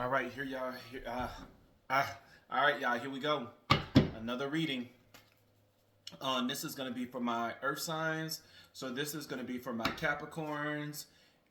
All right, here y'all. All right, y'all. Here we go. Another reading. This is going to be for my Earth signs. So this is going to be for my Capricorns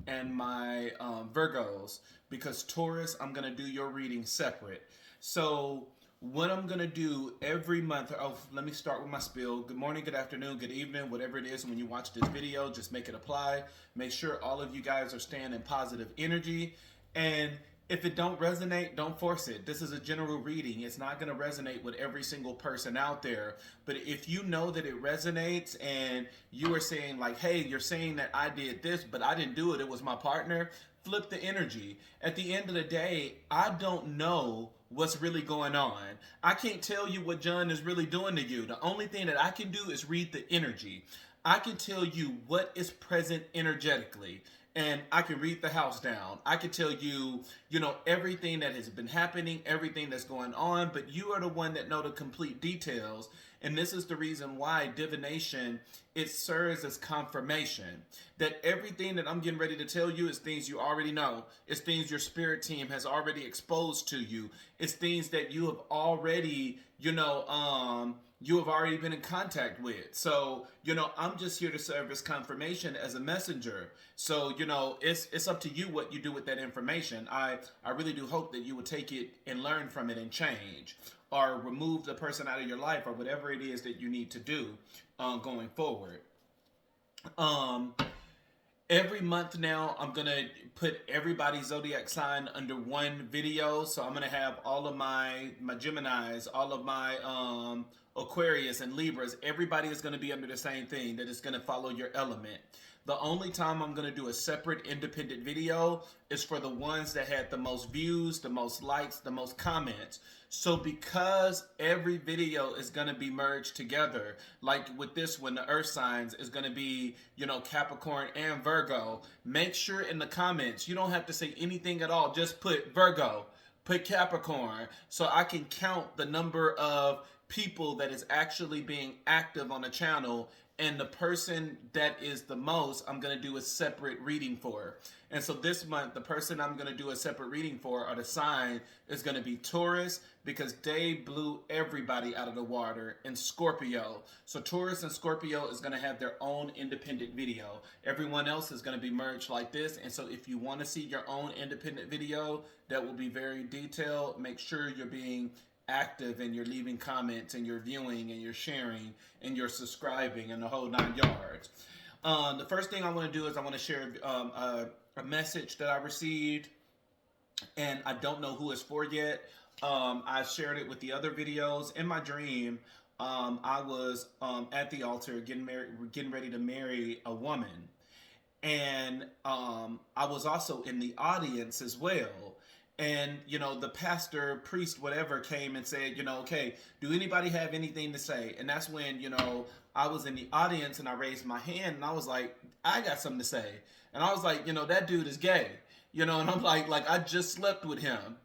and my Virgos. Because Taurus, I'm going to do your reading separate. So what I'm going to do every month. Oh, let me start with my spiel. Good morning, good afternoon, good evening, whatever it is when you watch this video. Just make it apply. Make sure all of you guys are staying in positive energy. And if it don't resonate, don't force it. This is a general reading. It's not going to resonate with every single person out there. But if you know that it resonates and you are saying like, hey, you're saying that I did this, but I didn't do it. It was my partner. Flip the energy. At the end of the day, I don't know what's really going on. I can't tell you what John is really doing to you. The only thing that I can do is read the energy. I can tell you what is present energetically. And I can read the house down. I can tell you, everything that has been happening, everything that's going on, but you are the one that know the complete details. And this is the reason why divination, it serves as confirmation. That everything that I'm getting ready to tell you is things you already know. It's things your spirit team has already exposed to you. It's things that you have already, you have already been in contact with. So, I'm just here to serve as confirmation as a messenger. So, it's up to you what you do with that information. I really do hope that you will take it and learn from it and change or remove the person out of your life or whatever it is that you need to do going forward. Every month now, I'm going to put everybody's zodiac sign under one video. So I'm going to have all of my Geminis, all of my Aquarius and Libras. Everybody is going to be under the same thing, that is going to follow your element. The only time I'm going to do a separate independent video is for the ones that had the most views, the most likes, the most comments. So because every video is going to be merged together, like with this one, the Earth signs is going to be, Capricorn and Virgo. Make sure in the comments, you don't have to say anything at all. Just put Virgo, put Capricorn, so I can count the number of people that is actually being active on the channel, and the person that is the most, I'm going to do a separate reading for. And so this month, the person I'm going to do a separate reading for, or the sign, is going to be Taurus, because they blew everybody out of the water, and Scorpio. So Taurus and Scorpio is going to have their own independent video. Everyone else is going to be merged like this. And so if you want to see your own independent video that will be very detailed, make sure you're being active and you're leaving comments and you're viewing and you're sharing and you're subscribing and the whole 9 yards. The first thing I want to do is I want to share a message that I received, and I don't know who it's for yet. I shared it with the other videos. In my dream, I was at the altar getting ready to marry a woman, and I was also in the audience as well. And, the pastor, priest, whatever, came and said, okay, do anybody have anything to say? And that's when, I was in the audience and I raised my hand and I was like, I got something to say. And I was like, that dude is gay, and I'm like I just slept with him.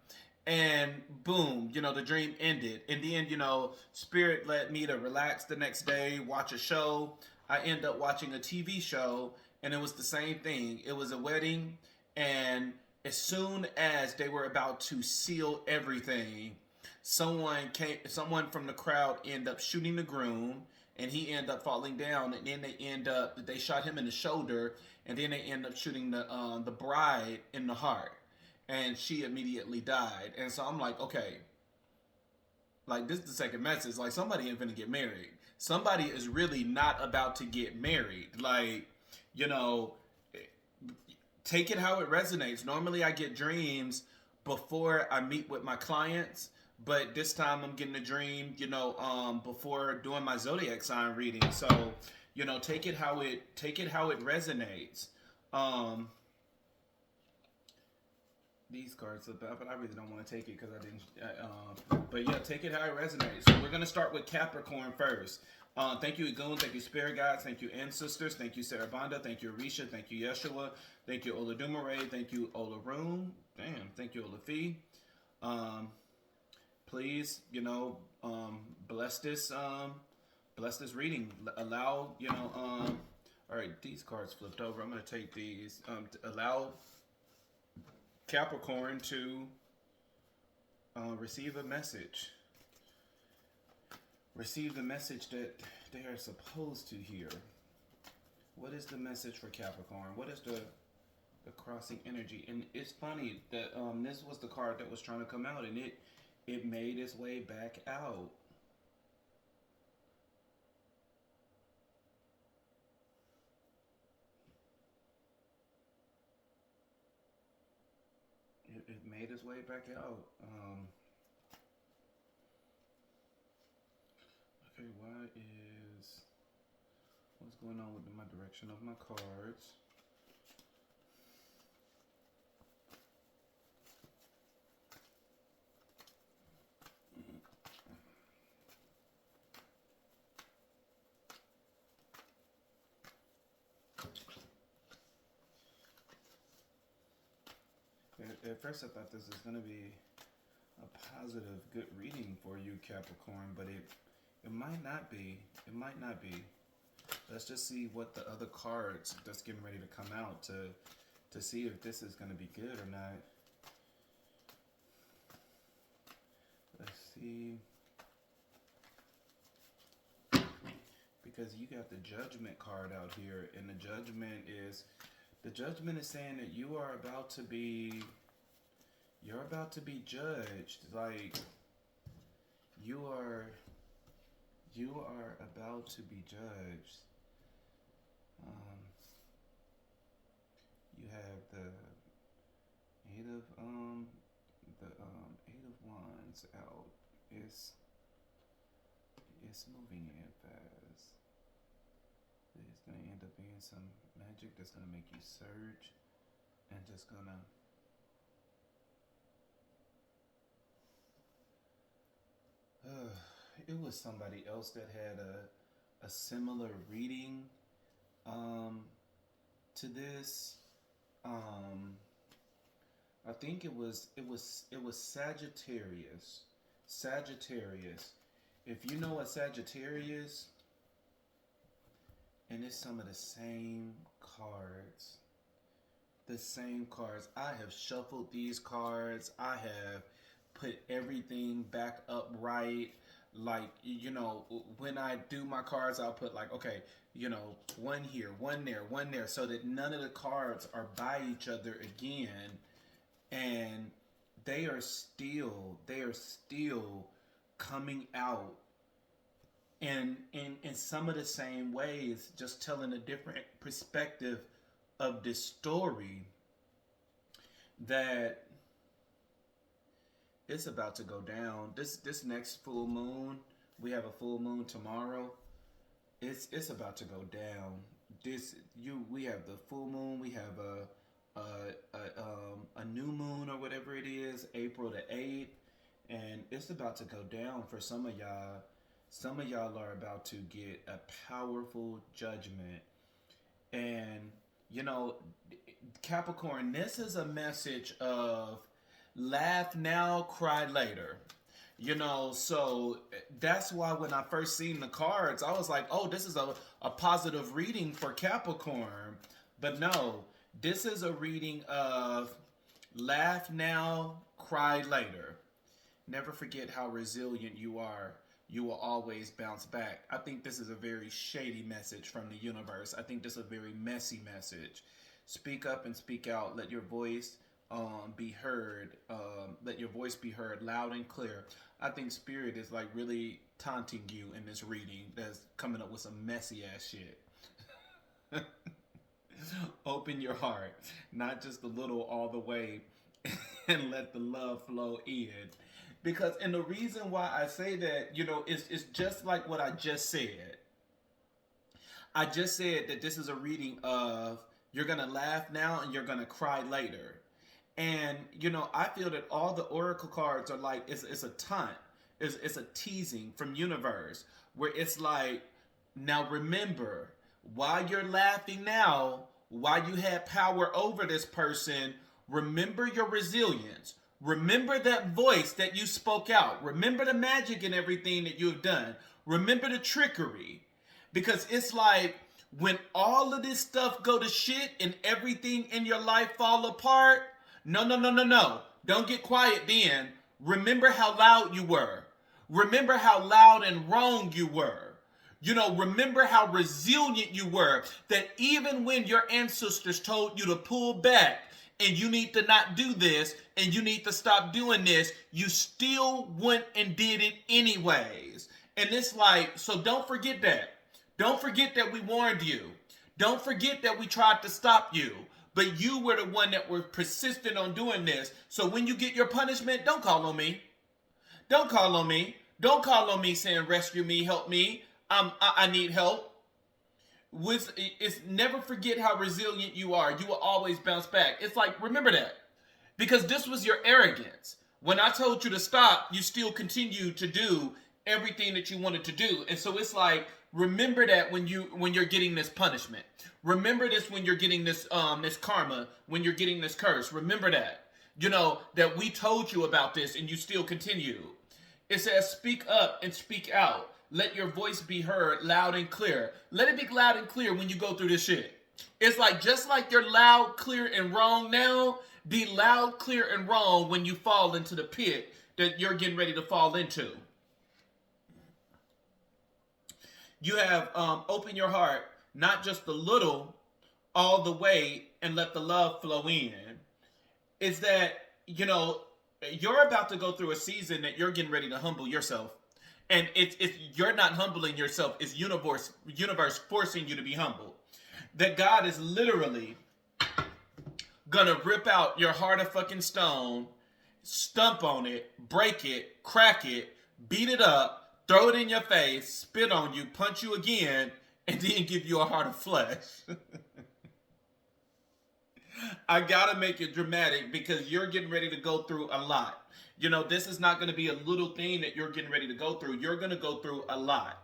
And boom, the dream ended. And then, spirit led me to relax the next day, watch a show. I ended up watching a TV show, and it was the same thing. It was a wedding, and as soon as they were about to seal everything, someone from the crowd ended up shooting the groom, and he ended up falling down, and then they shot him in the shoulder, and then they ended up shooting the bride in the heart, and she immediately died. And so I'm like, okay, like this is the second message. Like somebody ain't gonna get married. Somebody is really not about to get married. Like, take it how it resonates. Normally I get dreams before I meet with my clients, but this time I'm getting a dream, before doing my zodiac sign reading. So, take it how it resonates. These cards look bad, but I really don't want to take it because I didn't. But yeah, take it how it resonates. So we're gonna start with Capricorn first. Thank you, Egun. Thank you, Spirit Guides. Thank you, Ancestors. Thank you, Sarabanda. Thank you, Arisha. Thank you, Yeshua. Thank you, Oladumare. Thank you, Olaroon. Damn. Thank you, Olafi. Please, bless this reading. Allow, all right, these cards flipped over. I'm going to take these. Allow Capricorn to receive a message. Receive the message that they are supposed to hear. What is the message for Capricorn? What is the crossing energy? And it's funny that this was the card that was trying to come out, and it made its way back out. It made its way back out. Okay, what's going on with my direction of my cards? At first I thought this was going to be a positive, good reading for you, Capricorn, but it might not be. It might not be. Let's just see what the other cards that's getting ready to come out to see if this is going to be good or not. Let's see. Because you got the Judgment card out here, and the Judgment is saying that you are about to be judged. Like you are about to be judged. You have the Eight of Wands out. It's moving in fast. There's gonna end up being some magic that's gonna make you surge and just gonna it was somebody else that had a similar reading to this. I think it was Sagittarius. Sagittarius. If you know a Sagittarius, and it's some of the same cards. The same cards. I have shuffled these cards. I have put everything back up right. Like, you know, when I do my cards, I'll put like, okay, you know, one here, one there, one there, so that none of the cards are by each other again. And they are still coming out in some of the same ways, just telling a different perspective of this story, that it's about to go down. This next full moon, we have a full moon tomorrow. It's about to go down. We have the full moon. We have a new moon or whatever it is, April the 8th, and it's about to go down for some of y'all. Some of y'all are about to get a powerful judgment. And, you know, Capricorn, this is a message of laugh now, cry later. You know, so that's why when I first seen the cards, I was like, oh, this is a positive reading for Capricorn. But no, this is a reading of laugh now, cry later. Never forget how resilient you are. You will always bounce back. I think this is a very shady message from the universe. I think this is a very messy message. Speak up and speak out. Let your voice be heard. Let your voice be heard loud and clear. I think Spirit is like really taunting you in this reading. That's coming up with some messy ass shit. Open your heart, not just a little all the way, and let the love flow in. Because, and the reason why I say that, you know, it's just like what I just said. I just said that this is a reading of you're going to laugh now and you're going to cry later. And, you know, I feel that all the oracle cards are like, it's a taunt. It's a teasing from universe where it's like, now remember, while you're laughing now, while you had power over this person, remember your resilience. Remember that voice that you spoke out. Remember the magic and everything that you have done. Remember the trickery. Because it's like when all of this stuff go to shit and everything in your life fall apart, no. Don't get quiet then. Remember how loud you were. Remember how loud and wrong you were. Remember how resilient you were, that even when your ancestors told you to pull back and you need to not do this and you need to stop doing this, you still went and did it anyways. And it's like, so don't forget that. Don't forget that we warned you. Don't forget that we tried to stop you. But you were the one that were persistent on doing this. So when you get your punishment, don't call on me. Don't call on me. Don't call on me saying, rescue me, help me. I need help. It's never forget how resilient you are. You will always bounce back. It's like, remember that. Because this was your arrogance. When I told you to stop, you still continue to do everything that you wanted to do. And so it's like, remember that when you're getting this punishment. Remember this when you're getting this this karma, when you're getting this curse. Remember that. That we told you about this and you still continue. It says, speak up and speak out. Let your voice be heard loud and clear. Let it be loud and clear when you go through this shit. It's like, just like you're loud, clear, and wrong now, be loud, clear, and wrong when you fall into the pit that you're getting ready to fall into. You have open your heart, not just a little, all the way, and let the love flow in. Is that, you're about to go through a season that you're getting ready to humble yourself. And it's you're not humbling yourself. It's universe forcing you to be humble. That God is literally gonna rip out your heart of fucking stone, stump on it, break it, crack it, beat it up, throw it in your face, spit on you, punch you again, and then give you a heart of flesh. I gotta make it dramatic because you're getting ready to go through a lot. This is not going to be a little thing that you're getting ready to go through. You're going to go through a lot.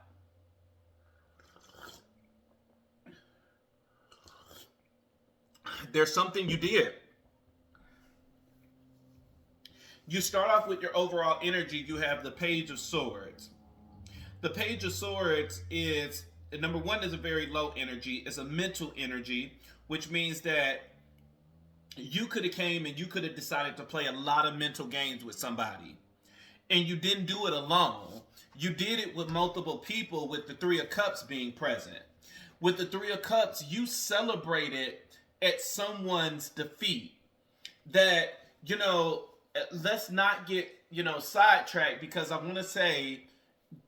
There's something you did. You start off with your overall energy. You have the Page of Swords. The Page of Swords is, number one, is a very low energy. It's a mental energy, which means that you could have came and you could have decided to play a lot of mental games with somebody. And you didn't do it alone. You did it with multiple people, with the Three of Cups being present. With the Three of Cups, you celebrated at someone's defeat. That, let's not get, sidetracked, because I want to say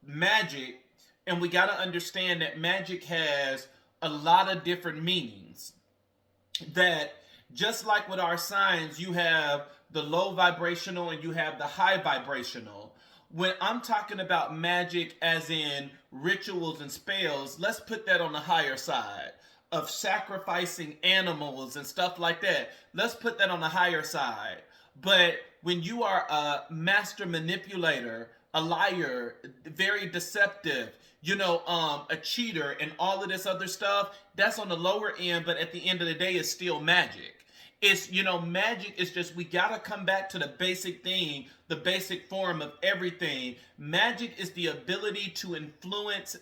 magic, and we got to understand that magic has a lot of different meanings. That just like with our signs, you have the low vibrational and you have the high vibrational. When I'm talking about magic as in rituals and spells, let's put that on the higher side of sacrificing animals and stuff like that. Let's put that on the higher side. But when you are a master manipulator, a liar, very deceptive, a cheater and all of this other stuff, that's on the lower end, but at the end of the day, it's still magic. It's, magic is just, we got to come back to the basic thing, the basic form of everything. Magic is the ability to influence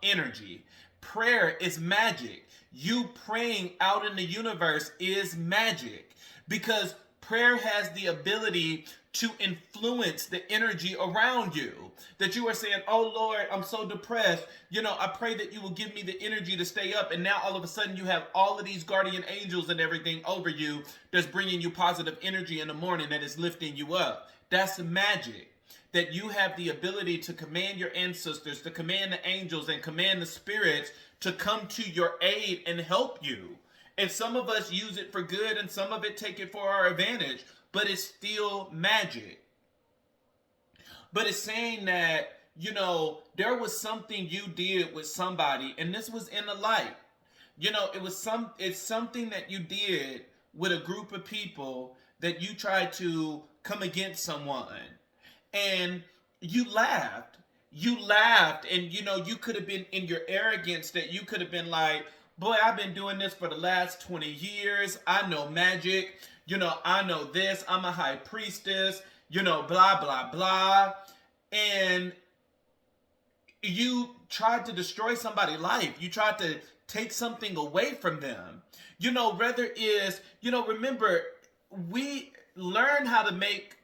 energy. Prayer is magic. You praying out in the universe is magic, because prayer has the ability to influence the energy around you. That you are saying, oh Lord, I'm so depressed. I pray that you will give me the energy to stay up. And now all of a sudden you have all of these guardian angels and everything over you that's bringing you positive energy in the morning, that is lifting you up. That's magic. That you have the ability to command your ancestors, to command the angels, and command the spirits to come to your aid and help you. And some of us use it for good and some of it take it for our advantage. But it's still magic. But it's saying that, there was something you did with somebody, and this was in the light. It's something that you did with a group of people, that you tried to come against someone. And you laughed. And, you could have been in your arrogance, that you could have been like, boy, I've been doing this for the last 20 years. I know magic. I know this. I'm a high priestess. Blah, blah, blah. And you tried to destroy somebody's life. You tried to take something away from them. Remember, we learn how to make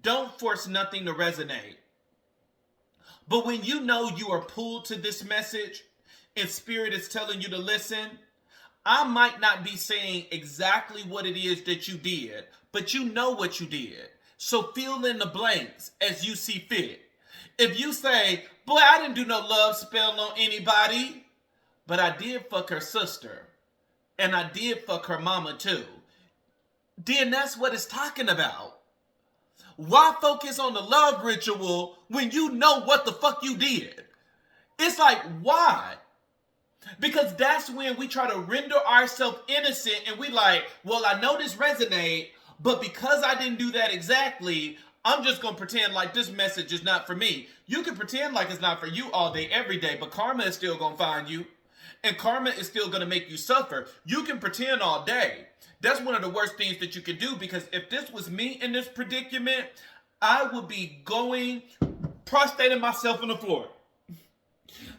don't force nothing to resonate. But when you know you are pulled to this message and spirit is telling you to listen, I might not be saying exactly what it is that you did, but you know what you did. So fill in the blanks as you see fit. If you say, boy, I didn't do no love spell on anybody, but I did fuck her sister, and I did fuck her mama too, then that's what it's talking about. Why focus on the love ritual when you know what the fuck you did? It's like, why? Because that's when we try to render ourselves innocent and we like, well, I know this resonate, but because I didn't do that exactly, I'm just going to pretend like this message is not for me. You can pretend like it's not for you all day, every day, but karma is still going to find you. And karma is still going to make you suffer. You can pretend all day. That's one of the worst things that you can do, because if this was me in this predicament, I would be going, prostrating myself on the floor.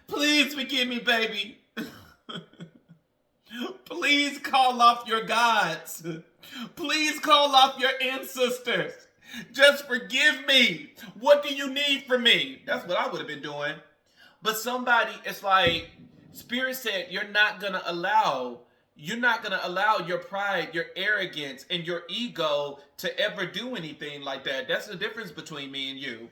Please forgive me, baby. Please call off your gods. Please call off your ancestors. Just forgive me. What do you need from me? That's what I would have been doing. But somebody, it's like, Spirit said, you're not going to allow your pride, your arrogance, and your ego to ever do anything like that. That's the difference between me and you.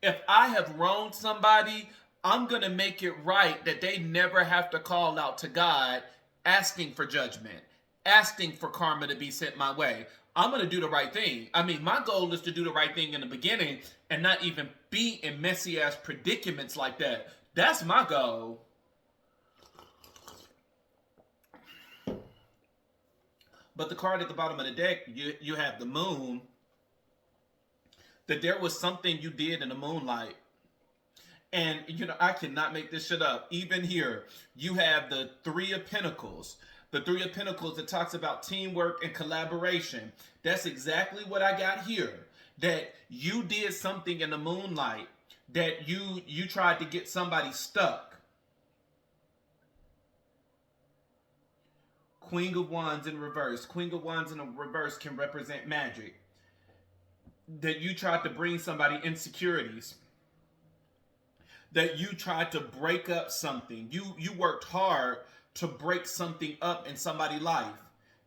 If I have wronged somebody, I'm going to make it right that they never have to call out to God asking for judgment, asking for karma to be sent my way. I'm going to do the right thing. I mean, my goal is to do the right thing in the beginning and not even be in messy ass predicaments like that. That's my goal. But the card at the bottom of the deck, you have the moon. That there was something you did in the moonlight. And, I cannot make this shit up. Even here, you have the Three of Pentacles. The Three of Pentacles that talks about teamwork and collaboration. That's exactly what I got here. That you did something in the moonlight. That you tried to get somebody stuck. Queen of Wands in reverse. Queen of Wands in reverse can represent magic. That you tried to bring somebody insecurities. That you tried to break up something. You worked hard to break something up in somebody's life,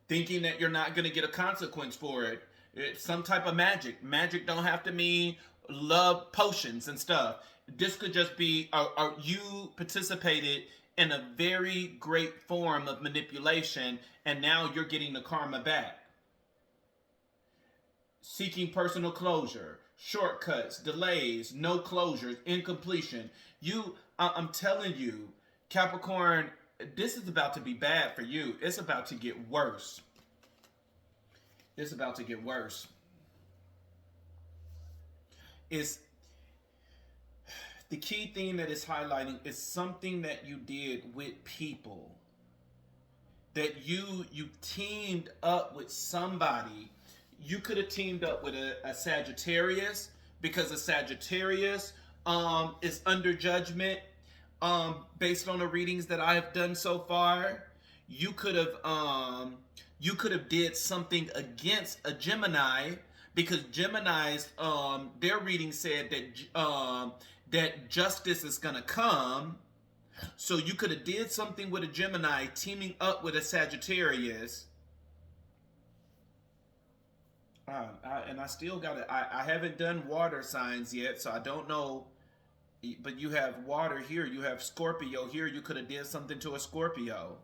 thinking that you're not going to get a consequence for it. It's some type of magic. Magic don't have to mean love potions and stuff. This could just be you participated in a very great form of manipulation, and now you're getting the karma back. Seeking personal closure, shortcuts, delays, no closures, incompletion. I'm telling you, Capricorn, this is about to be bad for you. It's about to get worse. It's about to get worse. It's the key thing that is highlighting is something that you did with people. That you teamed up with somebody. You could have teamed up with a Sagittarius, because a Sagittarius is under judgment based on the readings that I have done so far. You could have did something against a Gemini, because Gemini's their reading said that that justice is gonna come. So you could have did something with a Gemini teaming up with a Sagittarius. And I still got it. I haven't done water signs yet, so I don't know. But you have water here. You have Scorpio here. You could have did something to a Scorpio.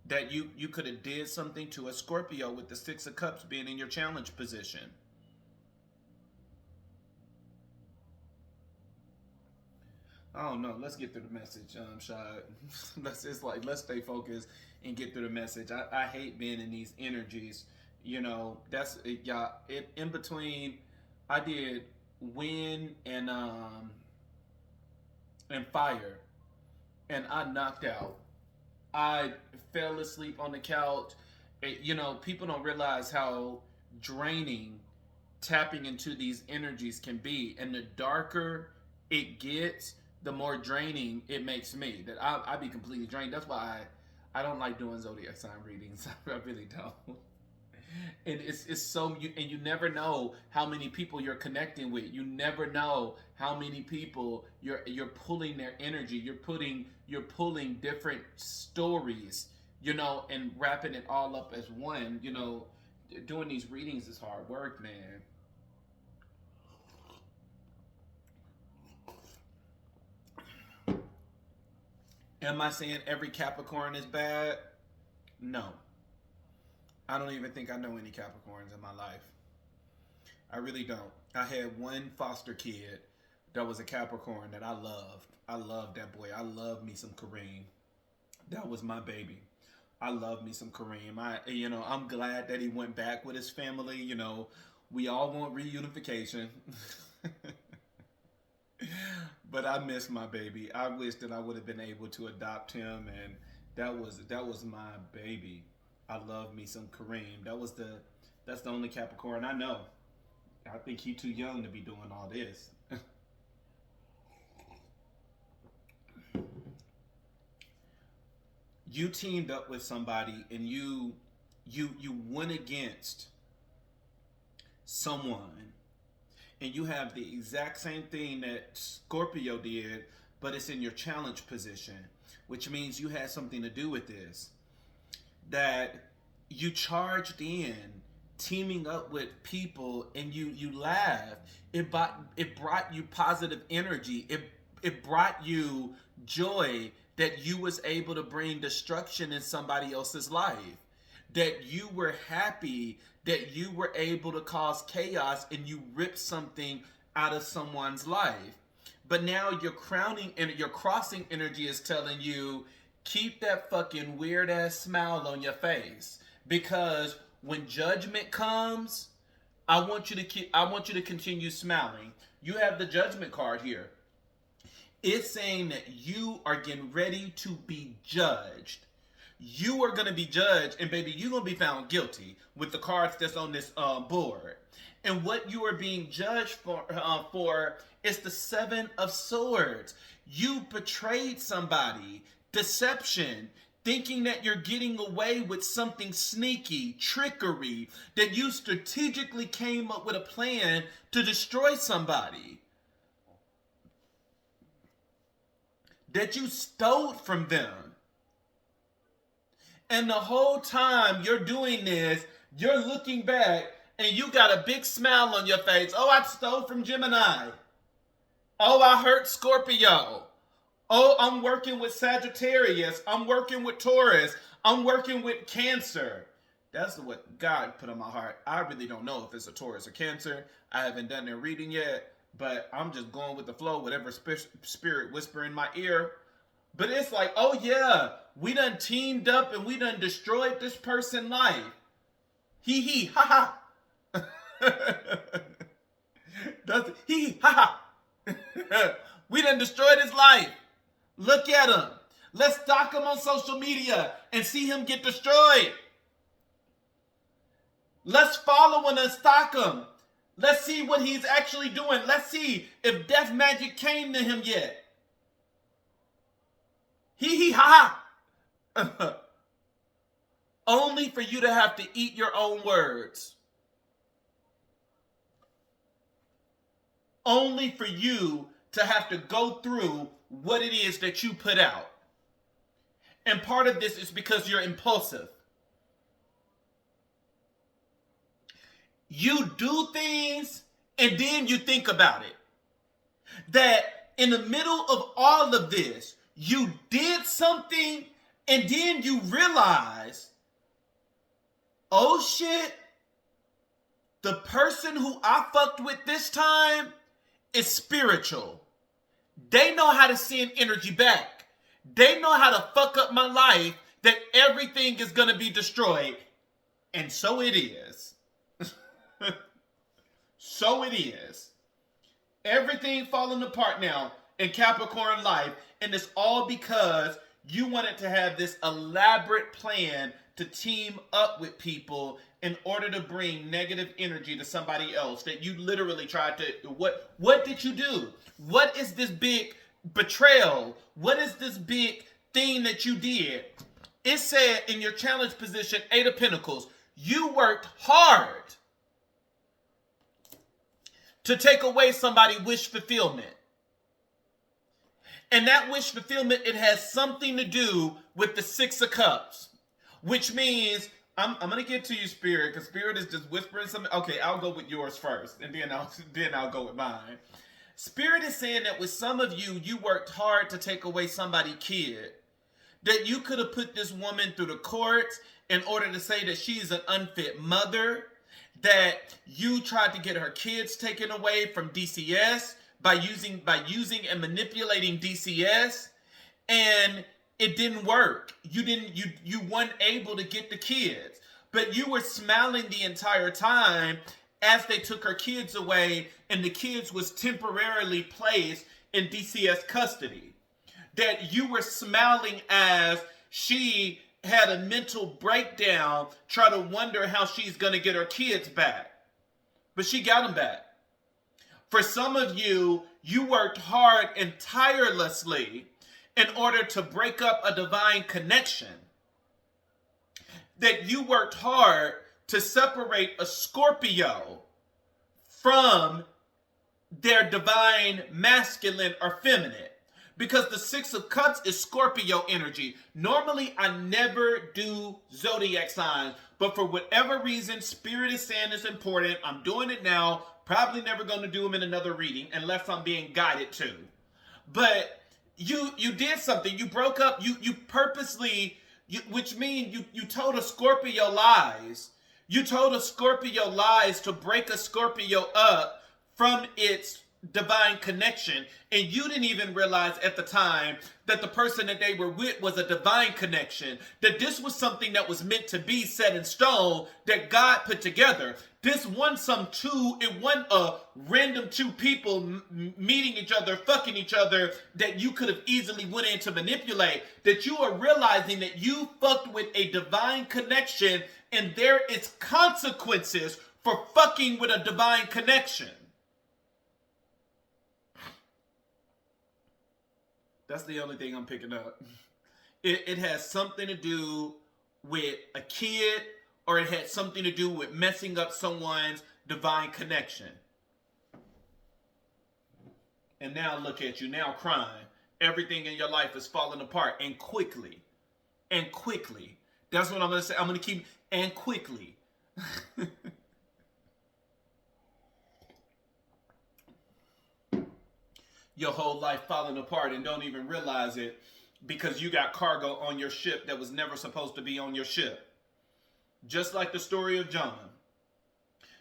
That you could have did something to a Scorpio with the Six of Cups being in your challenge position. I don't know. Let's get through the message, Shad. Let's stay focused and get through the message. I hate being in these energies. That's y'all. In between, I did wind and fire, and I knocked out. I fell asleep on the couch. People don't realize how draining tapping into these energies can be, and the darker it gets, the more draining it makes me. That I be completely drained. That's why I don't like doing zodiac sign readings. I really don't. And it's so and you never know how many people you're connecting with. You never know how many people you're pulling their energy. You're pulling different stories, and wrapping it all up as one. Doing these readings is hard work, man. Am I saying every Capricorn is bad? No. I don't even think I know any Capricorns in my life. I really don't. I had one foster kid that was a Capricorn that I loved. I loved that boy. I love me some Kareem. That was my baby. I love me some Kareem. I'm glad that he went back with his family. We all want reunification. But I miss my baby. I wish that I would have been able to adopt him, and that was my baby. I love me some Kareem. That's the only Capricorn I know. I think he's too young to be doing all this. You teamed up with somebody and you went against someone, and you have the exact same thing that Scorpio did, but it's in your challenge position, which means you had something to do with this. That you charged in, teaming up with people, and you laughed. It brought you positive energy. It brought you joy that you was able to bring destruction in somebody else's life. That you were happy that you were able to cause chaos and you ripped something out of someone's life. But now your crossing energy is telling you, keep that fucking weird ass smile on your face, because when judgment comes, I want you to continue smiling. You have the judgment card here. It's saying that you are getting ready to be judged. You are going to be judged, and baby, you're going to be found guilty with the cards that's on this board. And what you are being judged for is the Seven of Swords. You betrayed somebody. Deception. Thinking that you're getting away with something sneaky, trickery, that you strategically came up with a plan to destroy somebody. That you stole from them. And the whole time you're doing this, you're looking back and you got a big smile on your face. Oh, I stole from Gemini. Oh, I hurt Scorpio. Oh, I'm working with Sagittarius. I'm working with Taurus. I'm working with Cancer. That's what God put on my heart. I really don't know if it's a Taurus or Cancer. I haven't done their reading yet, but I'm just going with the flow, whatever spirit whisper in my ear. But it's like, oh yeah, we done teamed up and we done destroyed this person's life. Hee ha ha. That's hee ha ha. We done destroyed his life. Look at him. Let's stalk him on social media and see him get destroyed. Let's follow and stalk him. Let's see what he's actually doing. Let's see if death magic came to him yet. Hee ha ha. Only for you to have to eat your own words. Only for you to have to go through what it is that you put out. And part of this is because you're impulsive. You do things and then you think about it. That in the middle of all of this, you did something and then you realize, oh shit, the person who I fucked with this time is spiritual. They know how to send energy back. They know how to fuck up my life, that everything is going to be destroyed. And so it is. So it is. Everything falling apart now in Capricorn life. And it's all because you wanted to have this elaborate plan to team up with people in order to bring negative energy to somebody else. That you literally tried to... What did you do? What is this big betrayal? What is this big thing that you did? It said in your challenge position, 8 of Pentacles, You worked hard to take away somebody's wish fulfillment. And that wish fulfillment, it has something to do with the Six of Cups, which means I'm gonna get to you, Spirit, because Spirit is just whispering something. Okay, I'll go with yours first, and then I'll go with mine. Spirit is saying that with some of you, you worked hard to take away somebody's kid. That you could have put this woman through the courts in order to say that she's an unfit mother. That you tried to get her kids taken away from DCS by using and manipulating DCS, and it didn't work. You weren't able to get the kids, but you were smiling the entire time as they took her kids away, and the kids was temporarily placed in DCS custody. That you were smiling as she had a mental breakdown, trying to wonder how she's going to get her kids back. But she got them back. For some of you, you worked hard and tirelessly in order to break up a divine connection. That you worked hard to separate a Scorpio from their divine masculine or feminine. Because the Six of Cups is Scorpio energy. Normally, I never do zodiac signs. But for whatever reason, Spirit is saying it's important. I'm doing it now. Probably never going to do them in another reading unless I'm being guided to. But you did something. You broke up. You purposely, which means you told a Scorpio lies. You told a Scorpio lies to break a Scorpio up from its divine connection, and you didn't even realize at the time that the person that they were with was a divine connection, that this was something that was meant to be set in stone, that God put together. This wasn't it wasn't a random two people meeting each other, fucking each other, that you could have easily went in to manipulate. That you are realizing that you fucked with a divine connection, and there is consequences for fucking with a divine connection. That's the only thing I'm picking up. It has something to do with a kid, or it had something to do with messing up someone's divine connection. And now look at you, now crying. Everything in your life is falling apart, and quickly. And quickly. That's what I'm going to say. I'm going to keep, and quickly. Your whole life falling apart and don't even realize it because you got cargo on your ship that was never supposed to be on your ship. Just like the story of John,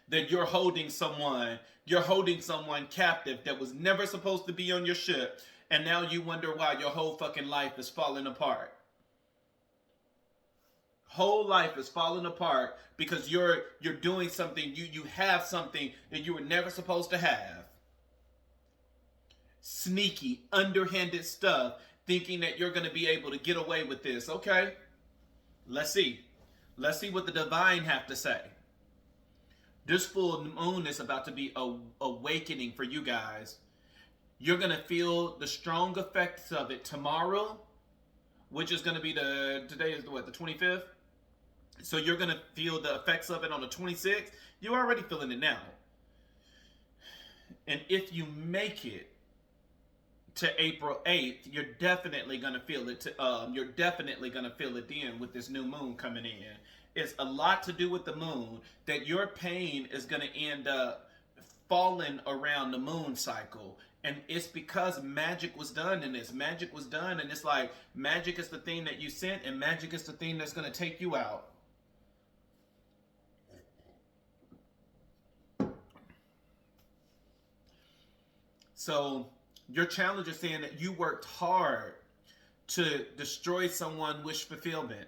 that you're holding someone captive that was never supposed to be on your ship, and now you wonder why your whole fucking life is falling apart. Whole life is falling apart because you're doing something, you have something that you were never supposed to have. Sneaky, underhanded stuff, thinking that you're going to be able to get away with this. Okay, let's see. Let's see what the divine have to say. This full moon is about to be a awakening for you guys. You're going to feel the strong effects of it tomorrow, which is going to be today is the 25th? So you're going to feel the effects of it on the 26th. You're already feeling it now. And if you make it to April 8th, you're definitely going to feel it. You're definitely going to feel it then with this new moon coming in. It's a lot to do with the moon, that your pain is going to end up falling around the moon cycle. And it's because magic was done in this. Magic was done, and it's like magic is the thing that you sent, and magic is the thing that's going to take you out. So your challenge is saying that you worked hard to destroy someone's wish fulfillment.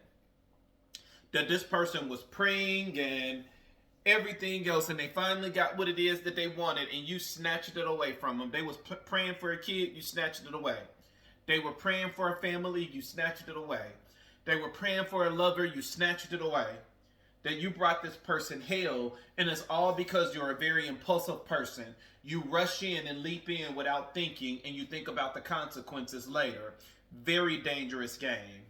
That this person was praying and everything else, and they finally got what it is that they wanted, and you snatched it away from them. They was praying for a kid, you snatched it away. They were praying for a family, you snatched it away. They were praying for a lover, you snatched it away. That you brought this person hell, and it's all because you're a very impulsive person. You rush in and leap in without thinking, and you think about the consequences later. Very dangerous game.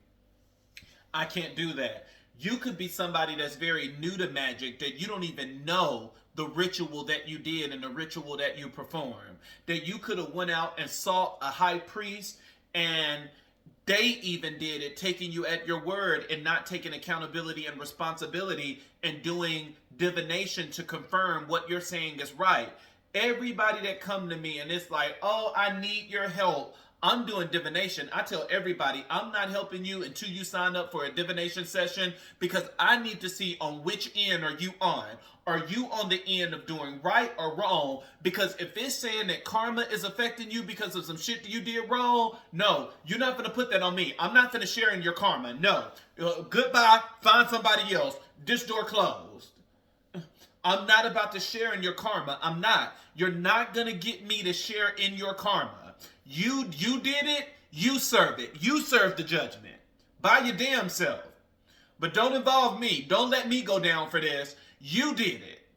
I can't do that. You could be somebody that's very new to magic, that you don't even know the ritual that you did and the ritual that you performed. That you could have went out and sought a high priest, and they even did it, taking you at your word and not taking accountability and responsibility and doing divination to confirm what you're saying is right. Everybody that come to me and it's like, oh, I need your help, I'm doing divination. I tell everybody, I'm not helping you until you sign up for a divination session, because I need to see on which end are you on. Are you on the end of doing right or wrong? Because if it's saying that karma is affecting you because of some shit that you did wrong, no, you're not going to put that on me. I'm not going to share in your karma. No. Goodbye. Find somebody else. This door closed. I'm not about to share in your karma. I'm not. You're not going to get me to share in your karma. You did it, you serve it. You serve the judgment by your damn self. But don't involve me. Don't let me go down for this. You did it.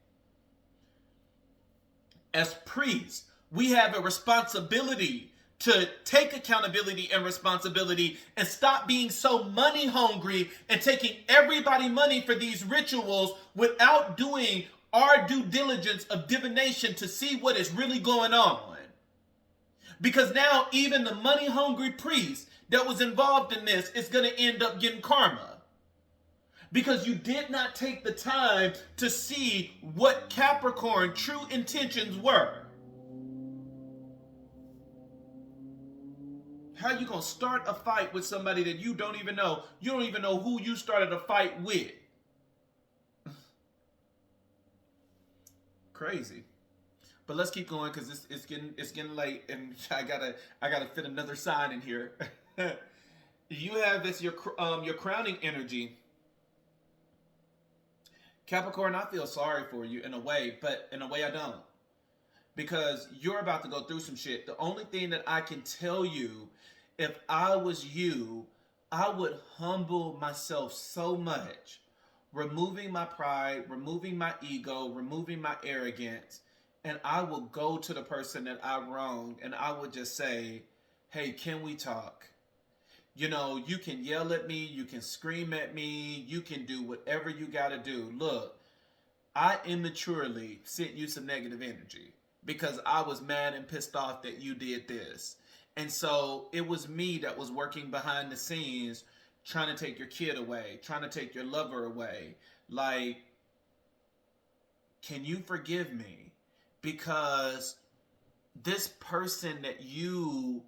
As priests, we have a responsibility to take accountability and responsibility and stop being so money hungry and taking everybody money for these rituals without doing our due diligence of divination to see what is really going on. Because now even the money hungry priest that was involved in this is going to end up getting karma. Because you did not take the time to see what Capricorn true intentions were. How you going to start a fight with somebody that you don't even know? You don't even know who you started a fight with. Crazy. But let's keep going, because it's getting late, and I gotta fit another sign in here. You have this your crowning energy. Capricorn, I feel sorry for you in a way, but in a way I don't. Because you're about to go through some shit. The only thing that I can tell you, if I was you, I would humble myself so much, removing my pride, removing my ego, removing my arrogance, and I will go to the person that I wronged and I would just say, hey, can we talk? You know, you can yell at me, you can scream at me, you can do whatever you gotta do. Look, I immaturely sent you some negative energy because I was mad and pissed off that you did this. And so it was me that was working behind the scenes trying to take your kid away, trying to take your lover away. Like, can you forgive me? Because this person that you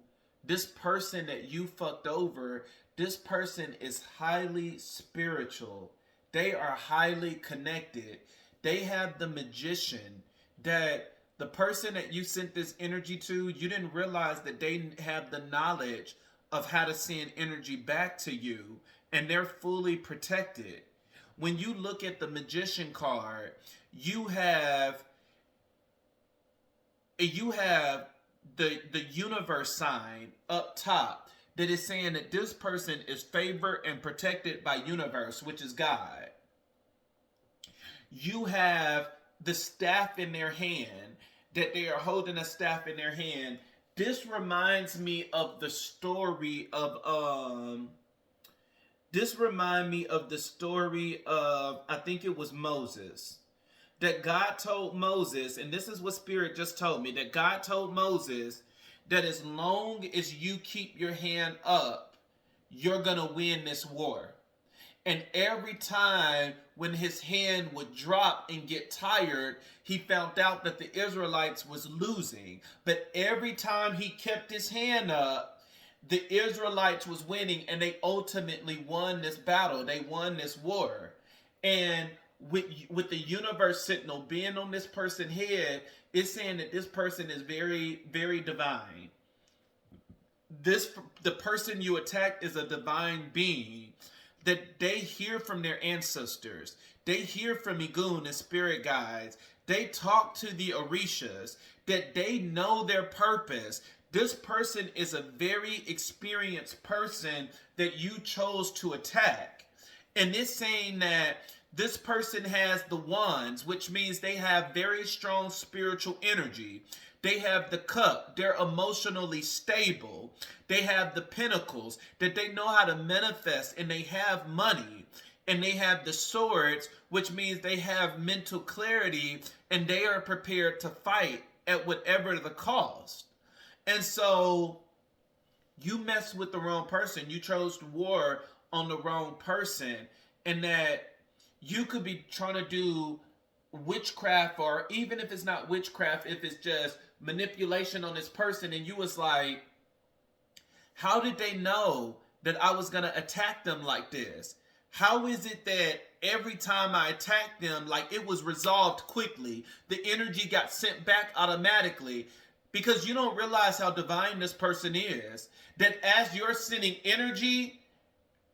fucked over, this person is highly spiritual. They are highly connected. They have the magician that the person that you sent this energy to, you didn't realize that they have the knowledge of how to send energy back to you, and they're fully protected. When you look at the magician card, you have the universe sign up top that is saying that this person is favored and protected by universe, which is God. You have the staff in their hand, that they are holding a staff in their hand. This reminds me of the story of I think it was Moses. That God told Moses, and this is what Spirit just told me, that God told Moses that as long as you keep your hand up, you're going to win this war. And every time when his hand would drop and get tired, he found out that the Israelites was losing. But every time he kept his hand up, the Israelites was winning, and they ultimately won this battle. They won this war. And with the universe signal being on this person's head, it's saying that this person is very, very divine. The person you attack is a divine being, that they hear from their ancestors. They hear from Igun and spirit guides. They talk to the Orishas, that they know their purpose. This person is a very experienced person that you chose to attack. And it's saying that this person has the wands, which means they have very strong spiritual energy. They have the cup. They're emotionally stable. They have the pentacles, that they know how to manifest, and they have money. and they have the swords, which means they have mental clarity and they are prepared to fight at whatever the cost. And so you messed with the wrong person. You chose to war on the wrong person, and that you could be trying to do witchcraft, or even if it's not witchcraft, if it's just manipulation on this person, and you was like, how did they know that I was going to attack them like this? How is it that every time I attacked them, like, it was resolved quickly? The energy got sent back automatically. Because you don't realize how divine this person is. That as you're sending energy,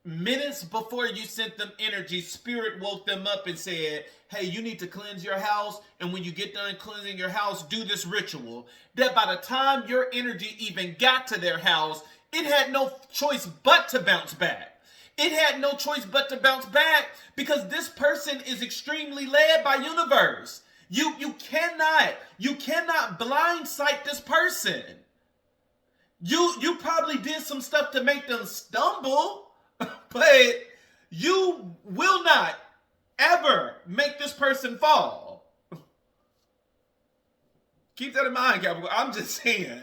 minutes before you sent them energy, Spirit woke them up and said, hey, you need to cleanse your house. And when you get done cleansing your house, do this ritual. That by the time your energy even got to their house, it had no choice but to bounce back. It had no choice but to bounce back because this person is extremely led by universe. You cannot blindside this person. You probably did some stuff to make them stumble, but you will not ever make this person fall. Keep that in mind, Capricorn. I'm just saying.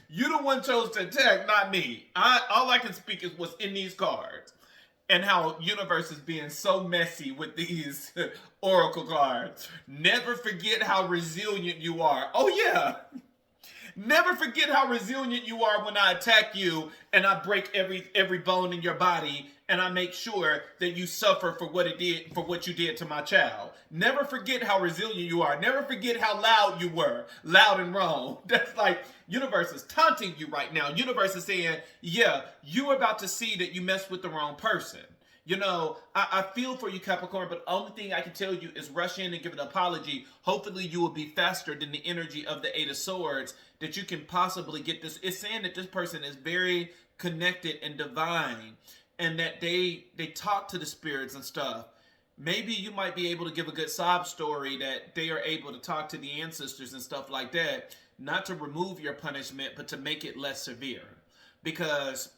You the one chose to attack, not me. All I can speak is what's in these cards. And how universe is being so messy with these oracle cards. Never forget how resilient you are. Oh yeah. Never forget how resilient you are when I attack you and I break every bone in your body and I make sure that you suffer for what you did to my child. Never forget how resilient you are. Never forget how loud you were. Loud and wrong. That's like universe is taunting you right now. Universe is saying, yeah, you're about to see that you messed with the wrong person. You know, I feel for you, Capricorn, but the only thing I can tell you is rush in and give an apology. Hopefully you will be faster than the energy of the Eight of Swords that you can possibly get this. It's saying that this person is very connected and divine and that they talk to the spirits and stuff. Maybe you might be able to give a good sob story that they are able to talk to the ancestors and stuff like that, not to remove your punishment, but to make it less severe. Because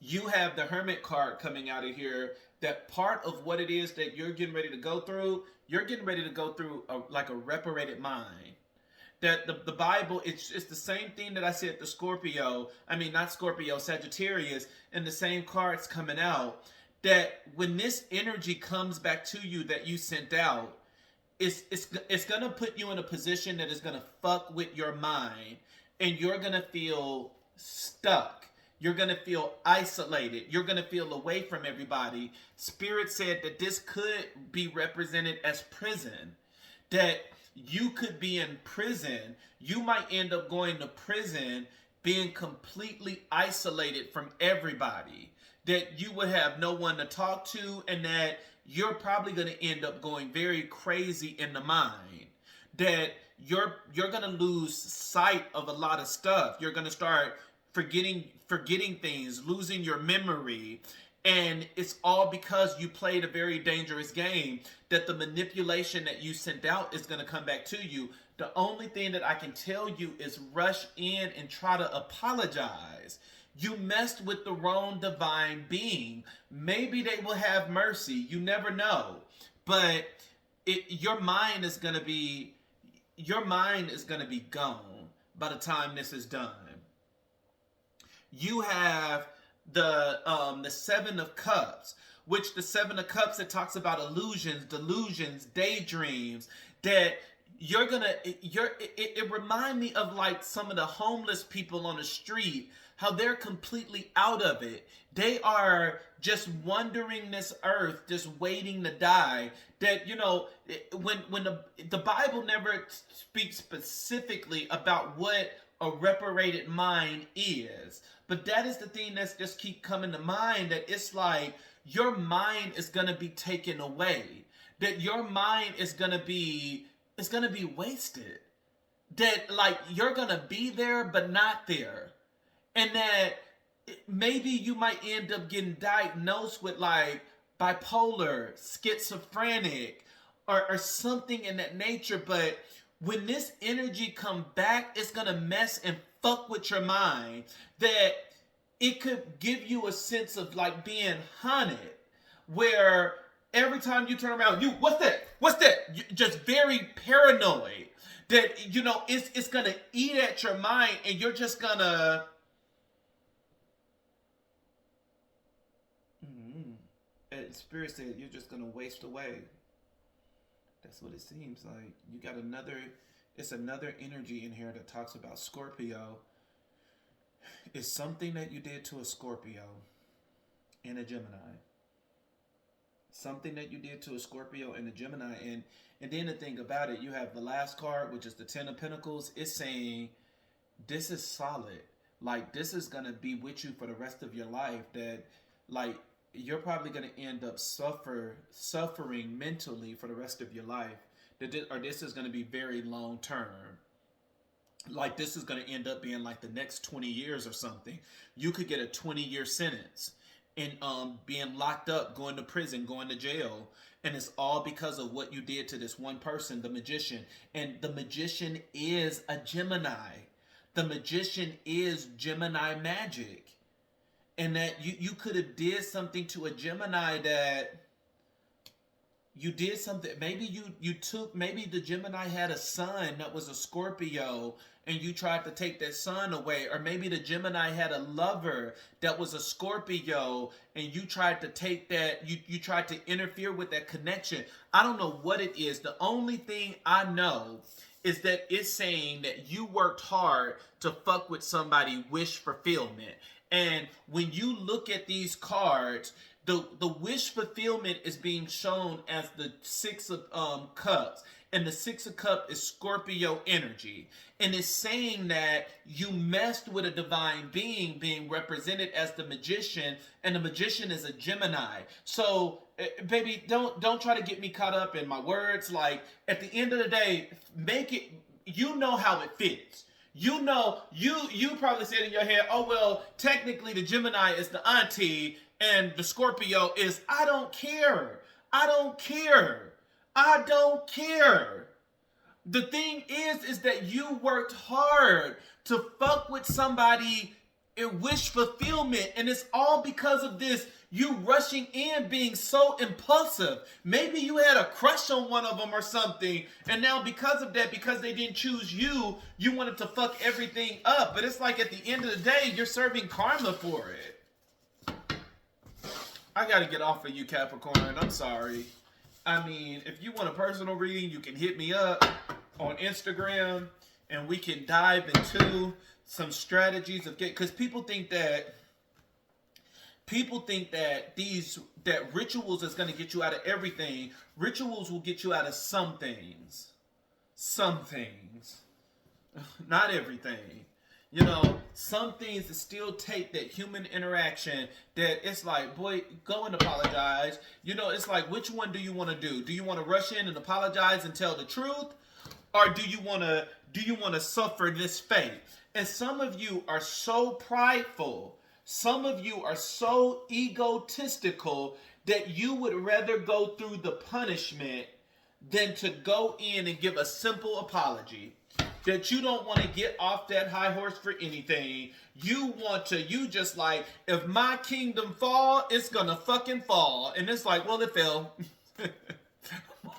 you have the Hermit card coming out of here, that part of what it is that you're getting ready to go through, you're getting ready to go through like a reparated mind. That the Bible, it's the same thing that I said to Scorpio, not Scorpio, Sagittarius, and the same cards coming out, that when this energy comes back to you that you sent out, it's going to put you in a position that is going to fuck with your mind, and you're going to feel stuck. You're going to feel isolated. You're going to feel away from everybody. Spirit said that this could be represented as prison. That you could be in prison. You might end up going to prison being completely isolated from everybody. That you would have no one to talk to, and that you're probably going to end up going very crazy in the mind. That you're going to lose sight of a lot of stuff. You're going to start forgetting things, losing your memory. And it's all because you played a very dangerous game, that the manipulation that you sent out is going to come back to you. The only thing that I can tell you is rush in and try to apologize. You messed with the wrong divine being. Maybe they will have mercy. You never know. But your mind is going to be gone by the time this is done. You have the Seven of Cups, which the Seven of Cups, it talks about illusions, delusions, daydreams, that it remind me of like some of the homeless people on the street, how they're completely out of it. They are just wandering this earth, just waiting to die. That, when the Bible never speaks specifically about what a reparated mind is. But that is the thing that's just keep coming to mind, that it's like your mind is going to be taken away. That your mind is going to be wasted. That like you're going to be there but not there. And that maybe you might end up getting diagnosed with like bipolar, schizophrenic, or something in that nature. But when this energy come back, it's going to mess and fuck with your mind. That it could give you a sense of like being haunted. where every time you turn around, what's that? What's that? Just very paranoid that, you know, it's going to eat at your mind, and you're just going to... Spirit said you're just going to waste away. That's what it seems like. You got it's another energy in here that talks about Scorpio. It's something that you did to a Scorpio and a Gemini. Something that you did to a Scorpio and a Gemini. And then the thing about it, you have the last card, which is the Ten of Pentacles. It's saying this is solid. Like, this is going to be with you for the rest of your life. That, like, you're probably going to end up suffering mentally for the rest of your life. Or this is going to be very long term. Like, this is going to end up being like the next 20 years or something. You could get a 20-year sentence and being locked up, going to prison, going to jail. And it's all because of what you did to this one person, the magician. And the magician is a Gemini. The magician is Gemini magic. And that you could have did something to a Gemini that you did something. Maybe maybe the Gemini had a son that was a Scorpio and you tried to take that son away. Or maybe the Gemini had a lover that was a Scorpio and you tried to take that, you tried to interfere with that connection. I don't know what it is. The only thing I know is that it's saying that you worked hard to fuck with somebody, wish fulfillment. And when you look at these cards, the wish fulfillment is being shown as the Six of Cups. And the Six of Cups is Scorpio energy. And it's saying that you messed with a divine being represented as the magician. And the magician is a Gemini. So, baby, don't try to get me caught up in my words. Like, at the end of the day, make it, you know how it fits. You know, you probably said in your head, oh, well, technically the Gemini is the auntie and the Scorpio is, I don't care. I don't care. I don't care. The thing is that you worked hard to fuck with somebody in wish fulfillment. And it's all because of this, you rushing in, being so impulsive. Maybe you had a crush on one of them or something. And now because of that, because they didn't choose you, you wanted to fuck everything up. But it's like at the end of the day, you're serving karma for it. I got to get off of you, Capricorn. I'm sorry. I mean, if you want a personal reading, you can hit me up on Instagram and we can dive into some strategies of because people think that that rituals is going to get you out of everything. Rituals will get you out of some things. Some things. Not everything. You know, some things that still take that human interaction that it's like, boy, go and apologize. You know, it's like, which one do you want to do? Do you want to rush in and apologize and tell the truth? Or do you want to suffer this fate? And some of you are so prideful. Some of you are so egotistical that you would rather go through the punishment than to go in and give a simple apology. That you don't want to get off that high horse for anything. You just like, if my kingdom fall, it's gonna fucking fall. And it's like, well, it fell.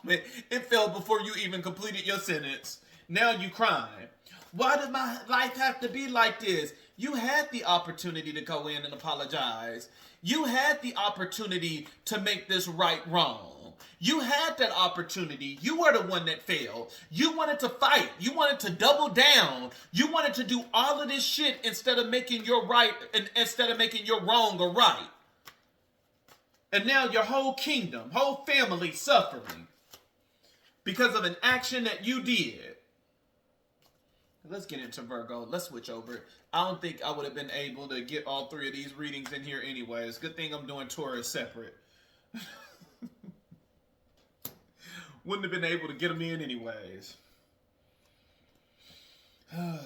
It fell before you even completed your sentence. Now you crying. Why did my life have to be like this? You had the opportunity to go in and apologize. You had the opportunity to make this right wrong. You had that opportunity. You were the one that failed. You wanted to fight. You wanted to double down. You wanted to do all of this shit instead of making your right and instead of making your wrong a right. And now your whole kingdom, whole family suffering because of an action that you did. Let's get into Virgo. Let's switch over. I don't think I would have been able to get all three of these readings in here anyways. Good thing I'm doing Taurus separate. Wouldn't have been able to get them in anyways. Oh,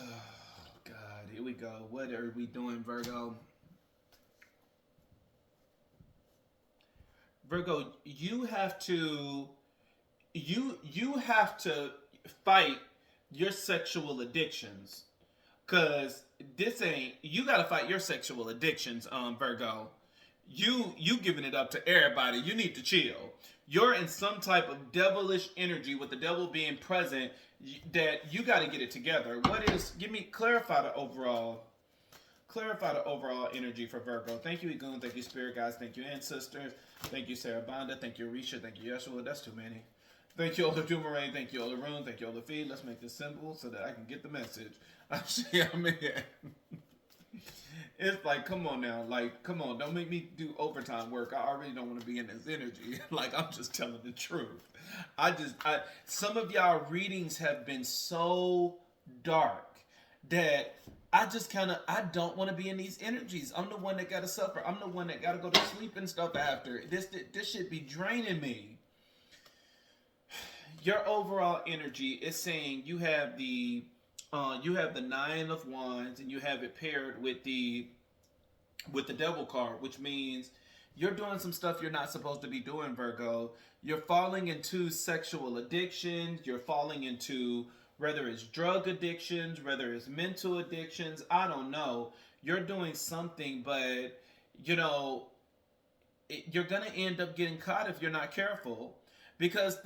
God. Here we go. What are we doing, Virgo? Virgo, you have to fight your sexual addictions. Because this ain't... You got to fight your sexual addictions, Virgo. You giving it up to everybody. You need to chill. You're in some type of devilish energy with the devil being present that you got to get it together. What is, clarify the overall energy for Virgo. Thank you, Egun. Thank you, Spirit Guides. Thank you, Ancestors. Thank you, Sarah Bonda. Thank you, Risha. Thank you, Yeshua. That's too many. Thank you, Ola Dumorain. Thank you, Ola Rune. Thank you, Ola Feed. Let's make this simple so that I can get the message. Actually, I mean, it's like, come on now. Like, come on. Don't make me do overtime work. I already don't want to be in this energy. Like, I'm just telling the truth. Some of y'all readings have been so dark that I don't want to be in these energies. I'm the one that got to suffer. I'm the one that got to go to sleep and stuff after. This should be draining me. Your overall energy is saying you have the Nine of Wands, and you have it paired with the Devil card, which means you're doing some stuff you're not supposed to be doing, Virgo. You're falling into sexual addictions. You're falling into, whether it's drug addictions, whether it's mental addictions, I don't know. You're doing something, but you're gonna end up getting caught if you're not careful, because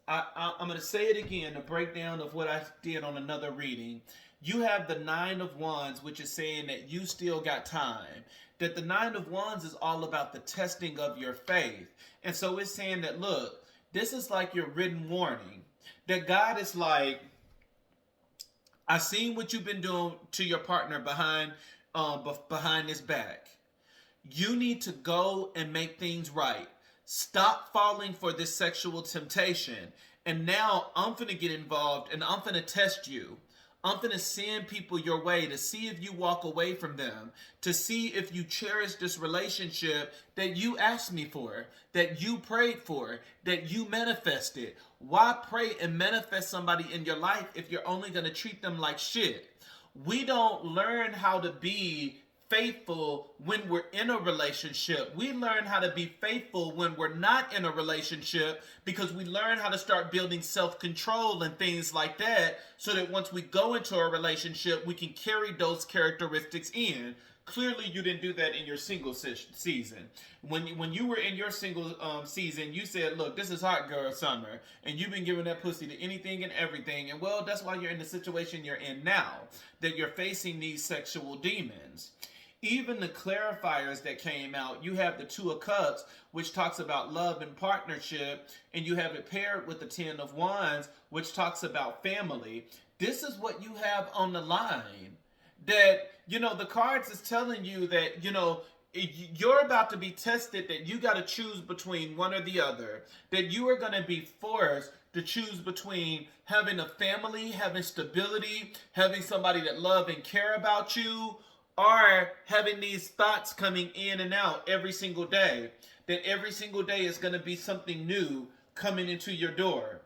I'm going to say it again, a breakdown of what I did on another reading. You have the Nine of Wands, which is saying that you still got time. That the Nine of Wands is all about the testing of your faith. And so it's saying that, look, this is like your written warning. That God is like, I seen what you've been doing to your partner behind his back. You need to go and make things right. Stop falling for this sexual temptation. And now I'm finna get involved and I'm finna test you. I'm finna send people your way to see if you walk away from them, to see if you cherish this relationship that you asked me for, that you prayed for, that you manifested. Why pray and manifest somebody in your life if you're only gonna treat them like shit? We don't learn how to be faithful when we're in a relationship. We learn how to be faithful when we're not in a relationship, because we learn how to start building self-control and things like that, so that once we go into a relationship, we can carry those characteristics in. Clearly, you didn't do that in your single season. When you were in your single season, you said, look, this is hot girl summer, and you've been giving that pussy to anything and everything, and well, that's why you're in the situation you're in now, that you're facing these sexual demons. Even the clarifiers that came out, you have the Two of Cups, which talks about love and partnership, and you have it paired with the Ten of Wands, which talks about family. This is what you have on the line. That, the cards is telling you that, you're about to be tested, that you got to choose between one or the other. That you are going to be forced to choose between having a family, having stability, having somebody that love and care about you, or having these thoughts coming in and out every single day. That every single day is going to be something new coming into your door.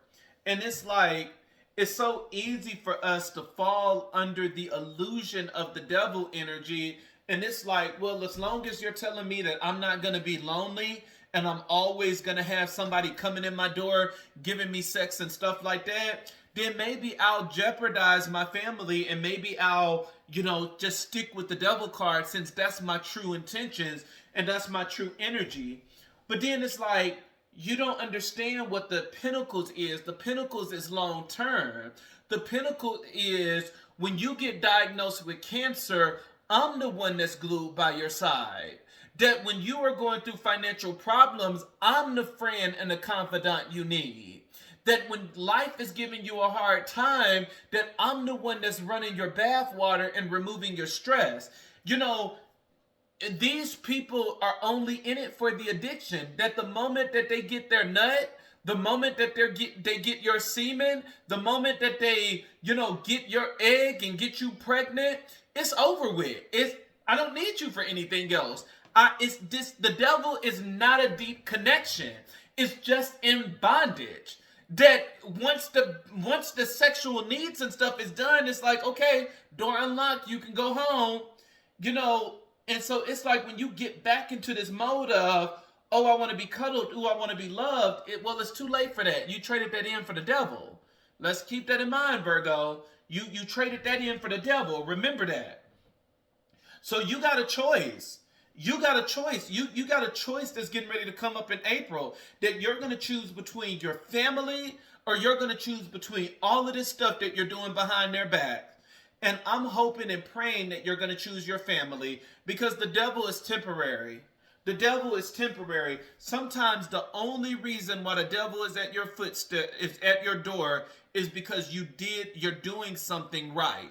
And it's like, it's so easy for us to fall under the illusion of the devil energy. And it's like, well, as long as you're telling me that I'm not going to be lonely, and I'm always going to have somebody coming in my door giving me sex and stuff like that, then maybe I'll jeopardize my family, and maybe I'll, just stick with the devil card, since that's my true intentions and that's my true energy. But then it's like, you don't understand what the Pentacles is. The Pentacles is long term. The Pentacle is when you get diagnosed with cancer, I'm the one that's glued by your side. That when you are going through financial problems, I'm the friend and the confidant you need. That when life is giving you a hard time, that I'm the one that's running your bath water and removing your stress. These people are only in it for the addiction. That the moment that they get their nut, the moment that they get your semen, the moment that they, get your egg and get you pregnant, it's over with. I don't need you for anything else. The devil is not a deep connection. It's just in bondage. That once the sexual needs and stuff is done, it's like, okay, door unlocked, you can go home, and so it's like when you get back into this mode of, oh, I want to be cuddled, oh, I want to be loved, it's too late for that. You traded that in for the devil. Let's keep that in mind, Virgo. You traded that in for the devil. Remember that. So you got a choice. You got a choice. You got a choice that's getting ready to come up in April, that you're going to choose between your family, or you're going to choose between all of this stuff that you're doing behind their back. And I'm hoping and praying that you're going to choose your family, because the devil is temporary. The devil is temporary. Sometimes the only reason why the devil is at your footstep, is at your door, is because you're doing something right.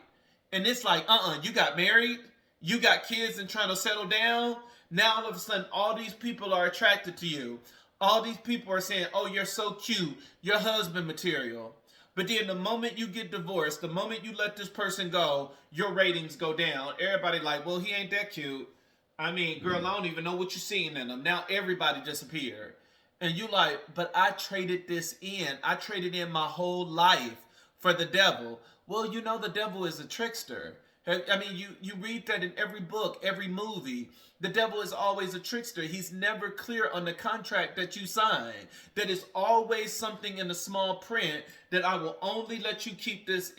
And it's like, you got married, you got kids and trying to settle down. Now all of a sudden, all these people are attracted to you. All these people are saying, oh, you're so cute, you're husband material. But then the moment you get divorced, the moment you let this person go, your ratings go down. Everybody like, well, he ain't that cute. I mean, girl, I don't even know what you're seeing in him. Now everybody disappeared. And you like, but I traded this in. I traded in my whole life for the devil. Well, you know the devil is a trickster. I mean, you read that in every book, every movie. The devil is always a trickster. He's never clear on the contract that you sign. That is always something in the small print that I will only let you keep this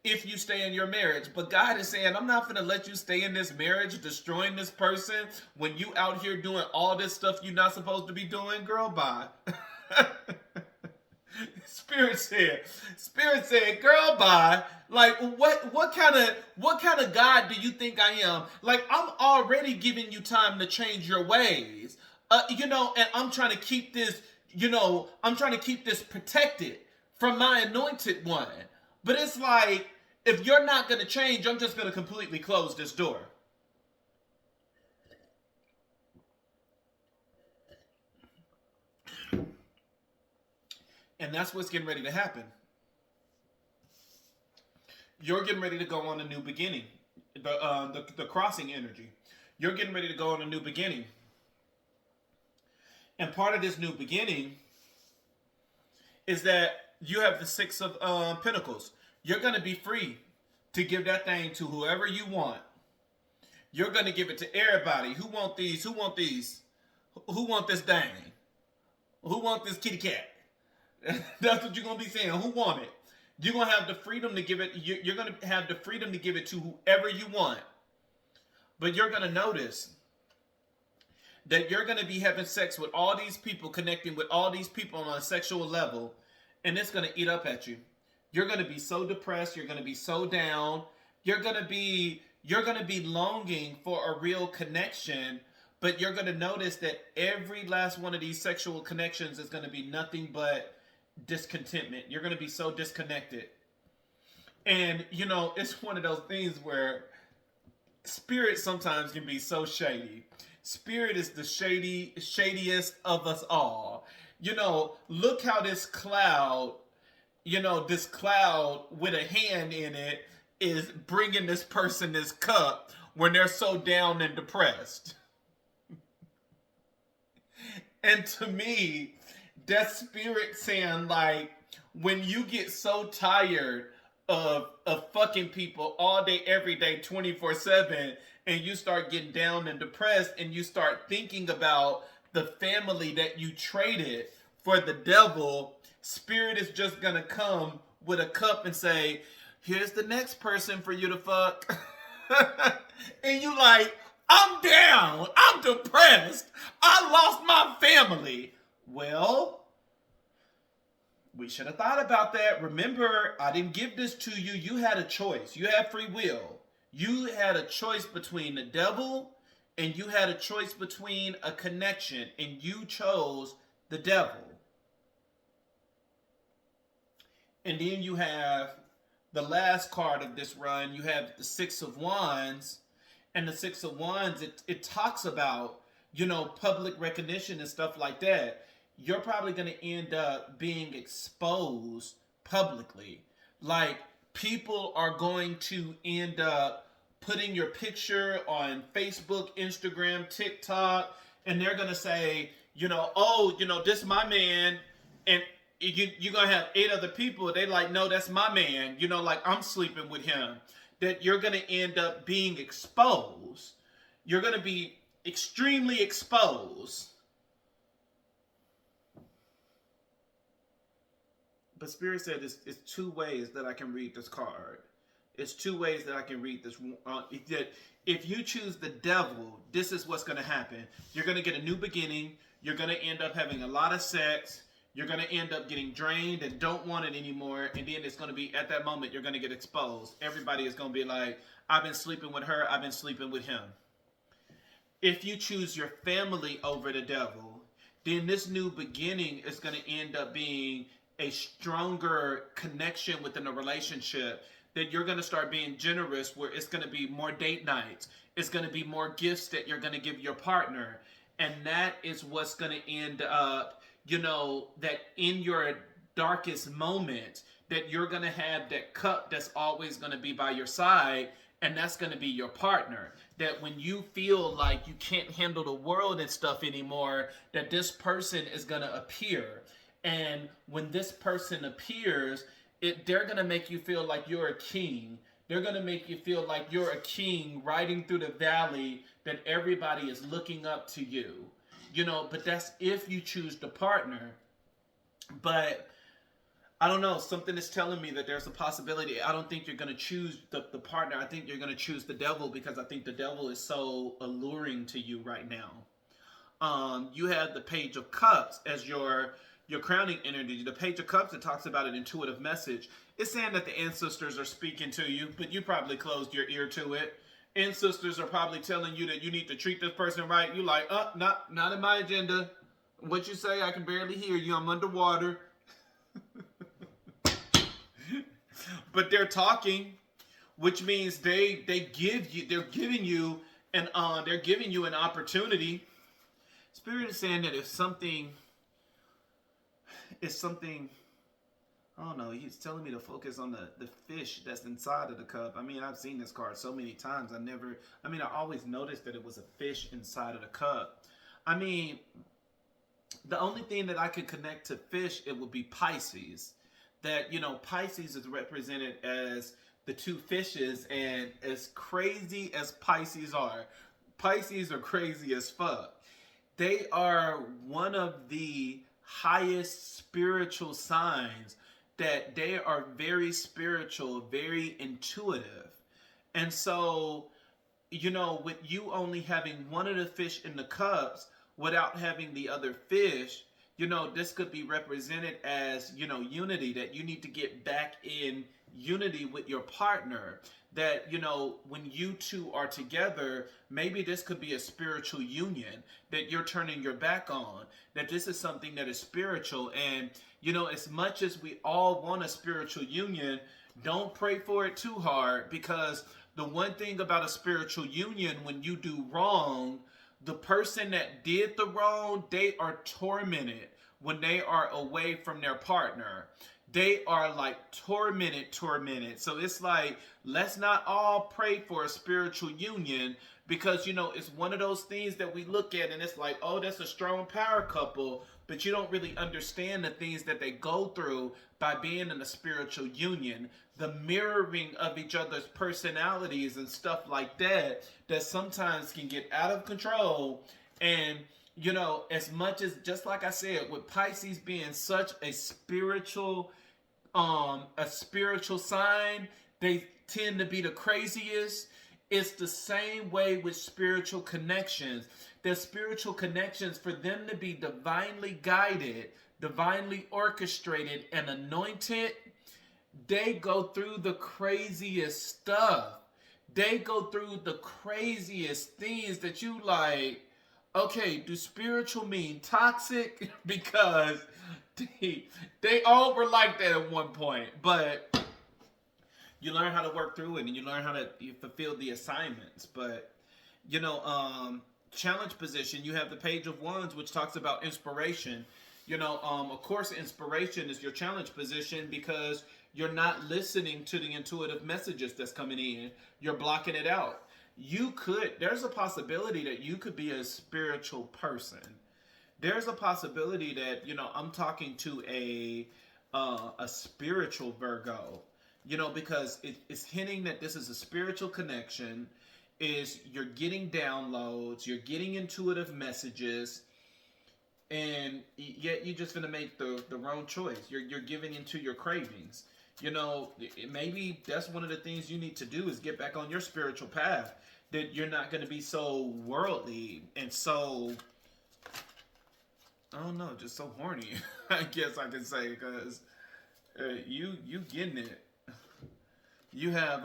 if you stay in your marriage. But God is saying, I'm not going to let you stay in this marriage, destroying this person, when you out here doing all this stuff you're not supposed to be doing. Girl, bye. Spirit said, girl, bye. Like, what kind of God do you think I am? Like, I'm already giving you time to change your ways. And I'm trying to keep this, protected from my anointed one. But it's like, if you're not going to change, I'm just going to completely close this door. And that's what's getting ready to happen. You're getting ready to go on a new beginning. The crossing energy. You're getting ready to go on a new beginning. And part of this new beginning is that you have the Six of Pentacles. You're going to be free to give that thing to whoever you want. You're going to give it to everybody. Who want these? Who want these? Who want this thing? Who want this kitty cat? That's what you're going to be saying. Who want it? You're going to have the freedom to give it. You're going to have the freedom to give it to whoever you want. But you're going to notice that you're going to be having sex with all these people, connecting with all these people on a sexual level, and it's going to eat up at you. You're going to be so depressed. You're going to be so down. You're going to be longing for a real connection, but you're going to notice that every last one of these sexual connections is going to be nothing but discontentment. You're going to be so disconnected. And, it's one of those things where spirit sometimes can be so shady. Spirit is the shadiest of us all. Look how this cloud with a hand in it is bringing this person this cup when they're so down and depressed. And to me, that spirit saying, like, when you get so tired of fucking people all day, every day, 24/7, and you start getting down and depressed, and you start thinking about the family that you traded for the devil, spirit is just gonna come with a cup and say, here's the next person for you to fuck. And you like, I'm down, I'm depressed, I lost my family. Well, we should have thought about that. Remember, I didn't give this to you. You had a choice. You had free will. You had a choice between the devil, and you had a choice between a connection, and you chose the devil. And then you have the last card of this run. You have the Six of Wands. And the Six of Wands, it talks about, public recognition and stuff like that. You're probably going to end up being exposed publicly. Like, people are going to end up putting your picture on Facebook, Instagram, TikTok, and they're going to say, this my man, and you're going to have 8 other people. They like, no, that's my man. Like, I'm sleeping with him. That you're going to end up being exposed. You're going to be extremely exposed. But Spirit said it's 2 ways that I can read this card. It's two ways that I can read this. If you choose the devil, this is what's going to happen. You're going to get a new beginning. You're going to end up having a lot of sex. You're going to end up getting drained and don't want it anymore. And then it's going to be, at that moment, you're going to get exposed. Everybody is going to be like, I've been sleeping with her. I've been sleeping with him. If you choose your family over the devil, then this new beginning is going to end up being a stronger connection within a relationship, that you're going to start being generous, where it's going to be more date nights. It's going to be more gifts that you're going to give your partner. And that is what's going to end up, that in your darkest moments, that you're going to have that cup that's always going to be by your side, and that's going to be your partner. That when you feel like you can't handle the world and stuff anymore, that this person is going to appear. And when this person appears, they're going to make you feel like you're a king. They're going to make you feel like you're a king riding through the valley, that everybody is looking up to you. But that's if you choose the partner. But I don't know, something is telling me that there's a possibility. I don't think you're going to choose the partner. I think you're going to choose the devil, because I think the devil is so alluring to you right now. You have the Page of Cups as your crowning energy. The Page of Cups, it talks about an intuitive message. It's saying that the ancestors are speaking to you, but you probably closed your ear to it. Ancestors are probably telling you that you need to treat this person right. You like, not in my agenda. What you say, I can barely hear you. I'm underwater. But they're talking, which means they're giving you an opportunity. Spirit is saying that if something, I don't know, he's telling me to focus on the fish that's inside of the cup. I mean, I've seen this card so many times. I always noticed that it was a fish inside of the cup. I mean, the only thing that I could connect to fish, it would be Pisces. That, Pisces is represented as the two fishes, and as crazy as Pisces are crazy as fuck. They are one of the highest spiritual signs, that they are very spiritual, very intuitive. And so, with you only having one of the fish in the cups without having the other fish, this could be represented as, unity, that you need to get back in unity with your partner. That, when you two are together, maybe this could be a spiritual union that you're turning your back on. That this is something that is spiritual. And, as much as we all want a spiritual union, don't pray for it too hard, because the one thing about a spiritual union, when you do wrong, the person that did the wrong, they are tormented when they are away from their partner. They are like tormented. So it's like, let's not all pray for a spiritual union, because, it's one of those things that we look at and it's like, oh, that's a strong power couple, but you don't really understand the things that they go through by being in a spiritual union. The mirroring of each other's personalities and stuff like that sometimes can get out of control. And, as much as, just like I said, with Pisces being such a spiritual sign, they tend to be the craziest. It's the same way with spiritual connections. There's spiritual connections, for them to be divinely guided, divinely orchestrated, and anointed, they go through the craziest stuff. They go through the craziest things that you like, okay, do spiritual mean toxic? Because they all were like that at one point. But you learn how to work through it, and you learn how to fulfill the assignments. But, challenge position, you have the Page of Wands, which talks about inspiration. Of course, inspiration is your challenge position, because you're not listening to the intuitive messages that's coming in. You're blocking it out. There's a possibility that you could be a spiritual person. There's a possibility that, I'm talking to a spiritual Virgo, because it's hinting that this is a spiritual connection. You're getting downloads, you're getting intuitive messages, and yet you're just going to make the wrong choice. You're giving into your cravings. You know, maybe that's one of the things you need to do is get back on your spiritual path. That you're not going to be so worldly and so, I don't know, just so horny. I guess I can say, because you getting it. You have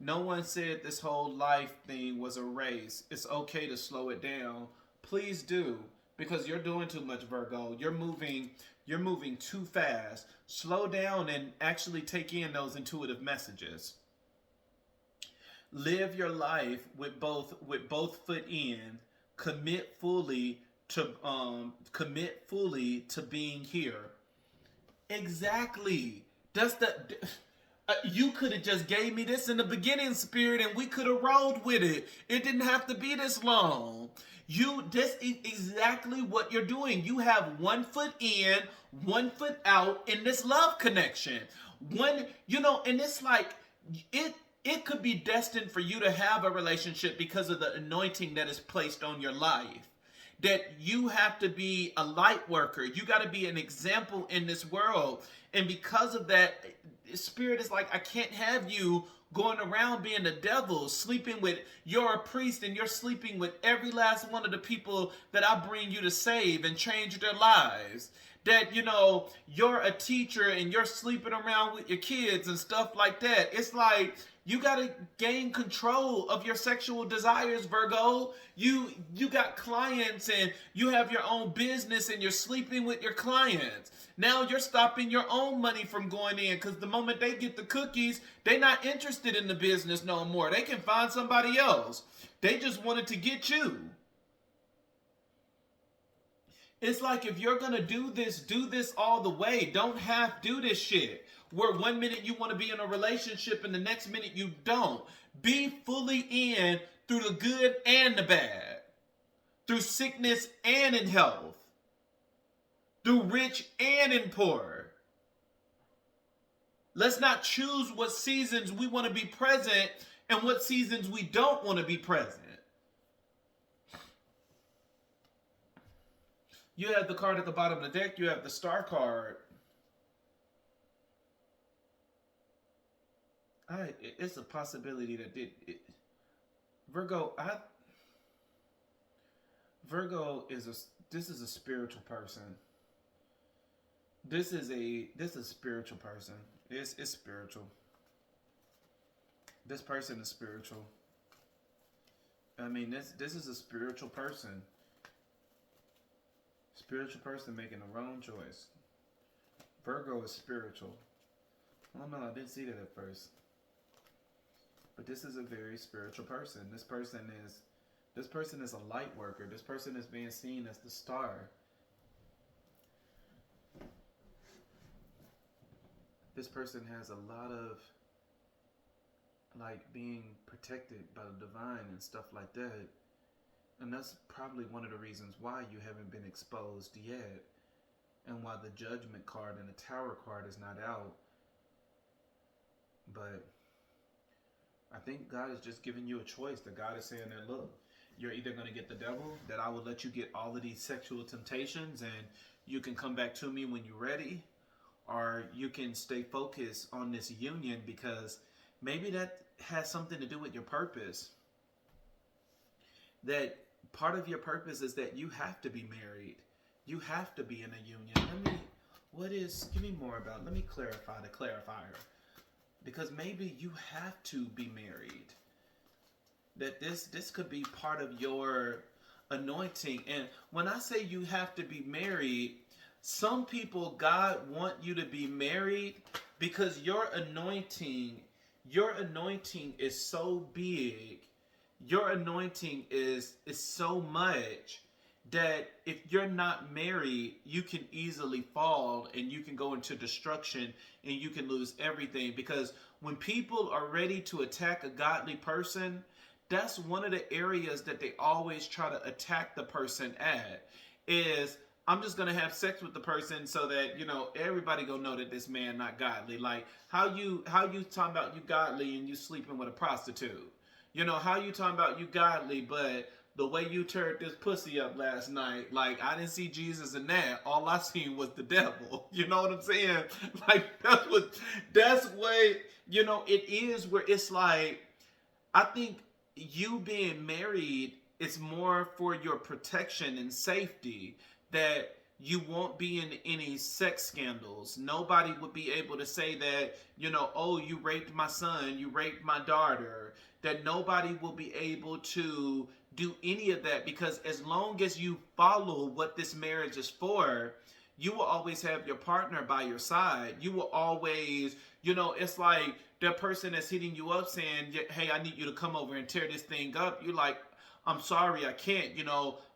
no one said this whole life thing was a race. It's okay to slow it down. Please do, because you're doing too much, Virgo. You're moving too fast. Slow down and actually take in those intuitive messages. Live your life with both foot in. Commit fully to being here. Exactly. That's the. You could have just gave me this in the beginning, Spirit, and we could have rolled with it. It didn't have to be this long. This is exactly what you're doing. You have 1 foot in, 1 foot out in this love connection. And it's like it could be destined for you to have a relationship because of the anointing that is placed on your life. That you have to be a light worker. You got to be an example in this world. And because of that, Spirit is like, I can't have you going around being the devil, sleeping with, you're a priest and you're sleeping with every last one of the people that I bring you to save and change their lives. That, you're a teacher and you're sleeping around with your kids and stuff like that. It's like, you got to gain control of your sexual desires, Virgo. You got clients and you have your own business and you're sleeping with your clients. Now you're stopping your own money from going in, because the moment they get the cookies, they're not interested in the business no more. They can find somebody else. They just wanted to get you. It's like, if you're going to do this all the way. Don't do this shit. Where 1 minute you want to be in a relationship and the next minute you don't. Be fully in through the good and the bad. Through sickness and in health. Through rich and in poor. Let's not choose what seasons we want to be present and what seasons we don't want to be present. You have the card at the bottom of the deck. You have the Star card. It's a possibility that Virgo this is a spiritual person. This is a spiritual person. It's spiritual. This person is spiritual. I mean, this is a spiritual person. Spiritual person making the wrong choice. Virgo is spiritual. Oh no, I didn't see that at first. But this is a very spiritual person. This person is a light worker. This person is being seen as the star. This person has a lot of being protected by the divine and stuff like that. And that's probably one of the reasons why you haven't been exposed yet. And why the Judgment card and the Tower card is not out. But I think God is just giving you a choice. That God is saying that, look, you're either going to get the devil, that I will let you get all of these sexual temptations and you can come back to me when you're ready. Or you can stay focused on this union, because maybe that has something to do with your purpose. That part of your purpose is that you have to be married. You have to be in a union. Give me more about, let me clarify the clarifier. Because maybe you have to be married. That this could be part of your anointing. And when I say you have to be married, some people, God want you to be married because your anointing is so big. Your anointing is so much that if you're not married, you can easily fall and you can go into destruction and you can lose everything. Because when people are ready to attack a godly person, that's one of the areas that they always try to attack the person at. Is, I'm just gonna have sex with the person so that, everybody gonna know that this man not godly. Like, how you talking about you godly and you sleeping with a prostitute? How you talking about you godly, but the way you turned this pussy up last night, like, I didn't see Jesus in that. All I seen was the devil. You know what I'm saying? Like, that's what, it is where it's like, I think you being married is more for your protection and safety, that you won't be in any sex scandals. Nobody would be able to say that, oh, you raped my son, you raped my daughter. That nobody will be able to do any of that, because as long as you follow what this marriage is for, you will always have your partner by your side. You will always, it's like that person that's hitting you up saying, hey, I need you to come over and tear this thing up. You're like, I'm sorry, I can't.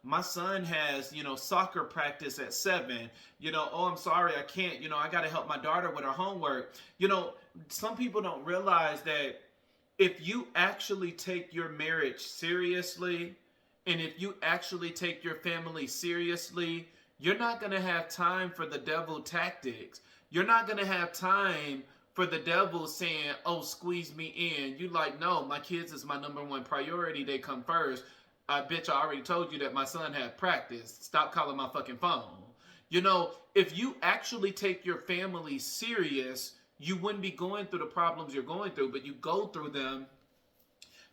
My son has, soccer practice at 7. Oh, I'm sorry, I can't. I got to help my daughter with her homework. Some people don't realize that if you actually take your marriage seriously, and if you actually take your family seriously, you're not going to have time for the devil tactics. You're not going to have time for the devil saying, oh, squeeze me in. You like, no, my kids is my number one priority. They come first. Bitch, I already told you that my son had practice. Stop calling my fucking phone. If you actually take your family serious, you wouldn't be going through the problems you're going through, but you go through them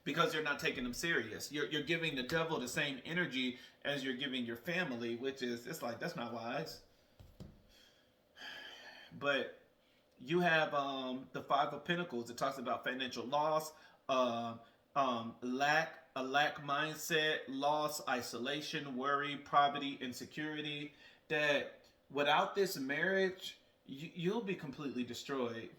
because you're not taking them serious. You're giving the devil the same energy as you're giving your family, which is, it's like, that's not wise. But you have the Five of Pentacles. It talks about financial loss, lack mindset, loss, isolation, worry, poverty, insecurity. That without this marriage, you'll be completely destroyed.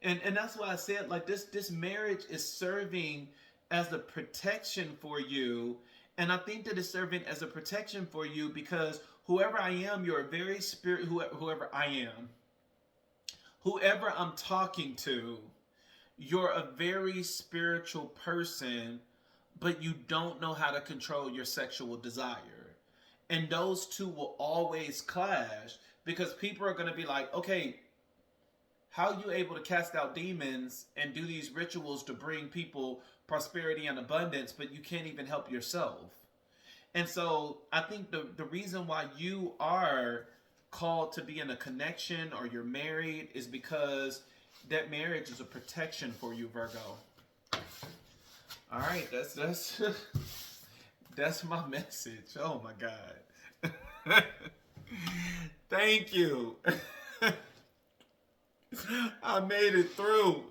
And that's why I said, like, this marriage is serving as a protection for you. And I think that it's serving as a protection for you because whoever I am, you're a very spirit, whoever I am, whoever I'm talking to, you're a very spiritual person, but you don't know how to control your sexual desire. And those two will always clash because people are going to be like, okay, how are you able to cast out demons and do these rituals to bring people prosperity and abundance, but you can't even help yourself? And so I think the reason why you are called to be in a connection or you're married is because that marriage is a protection for you, Virgo. All right, that's my message. Oh my God. Thank you. I made it through.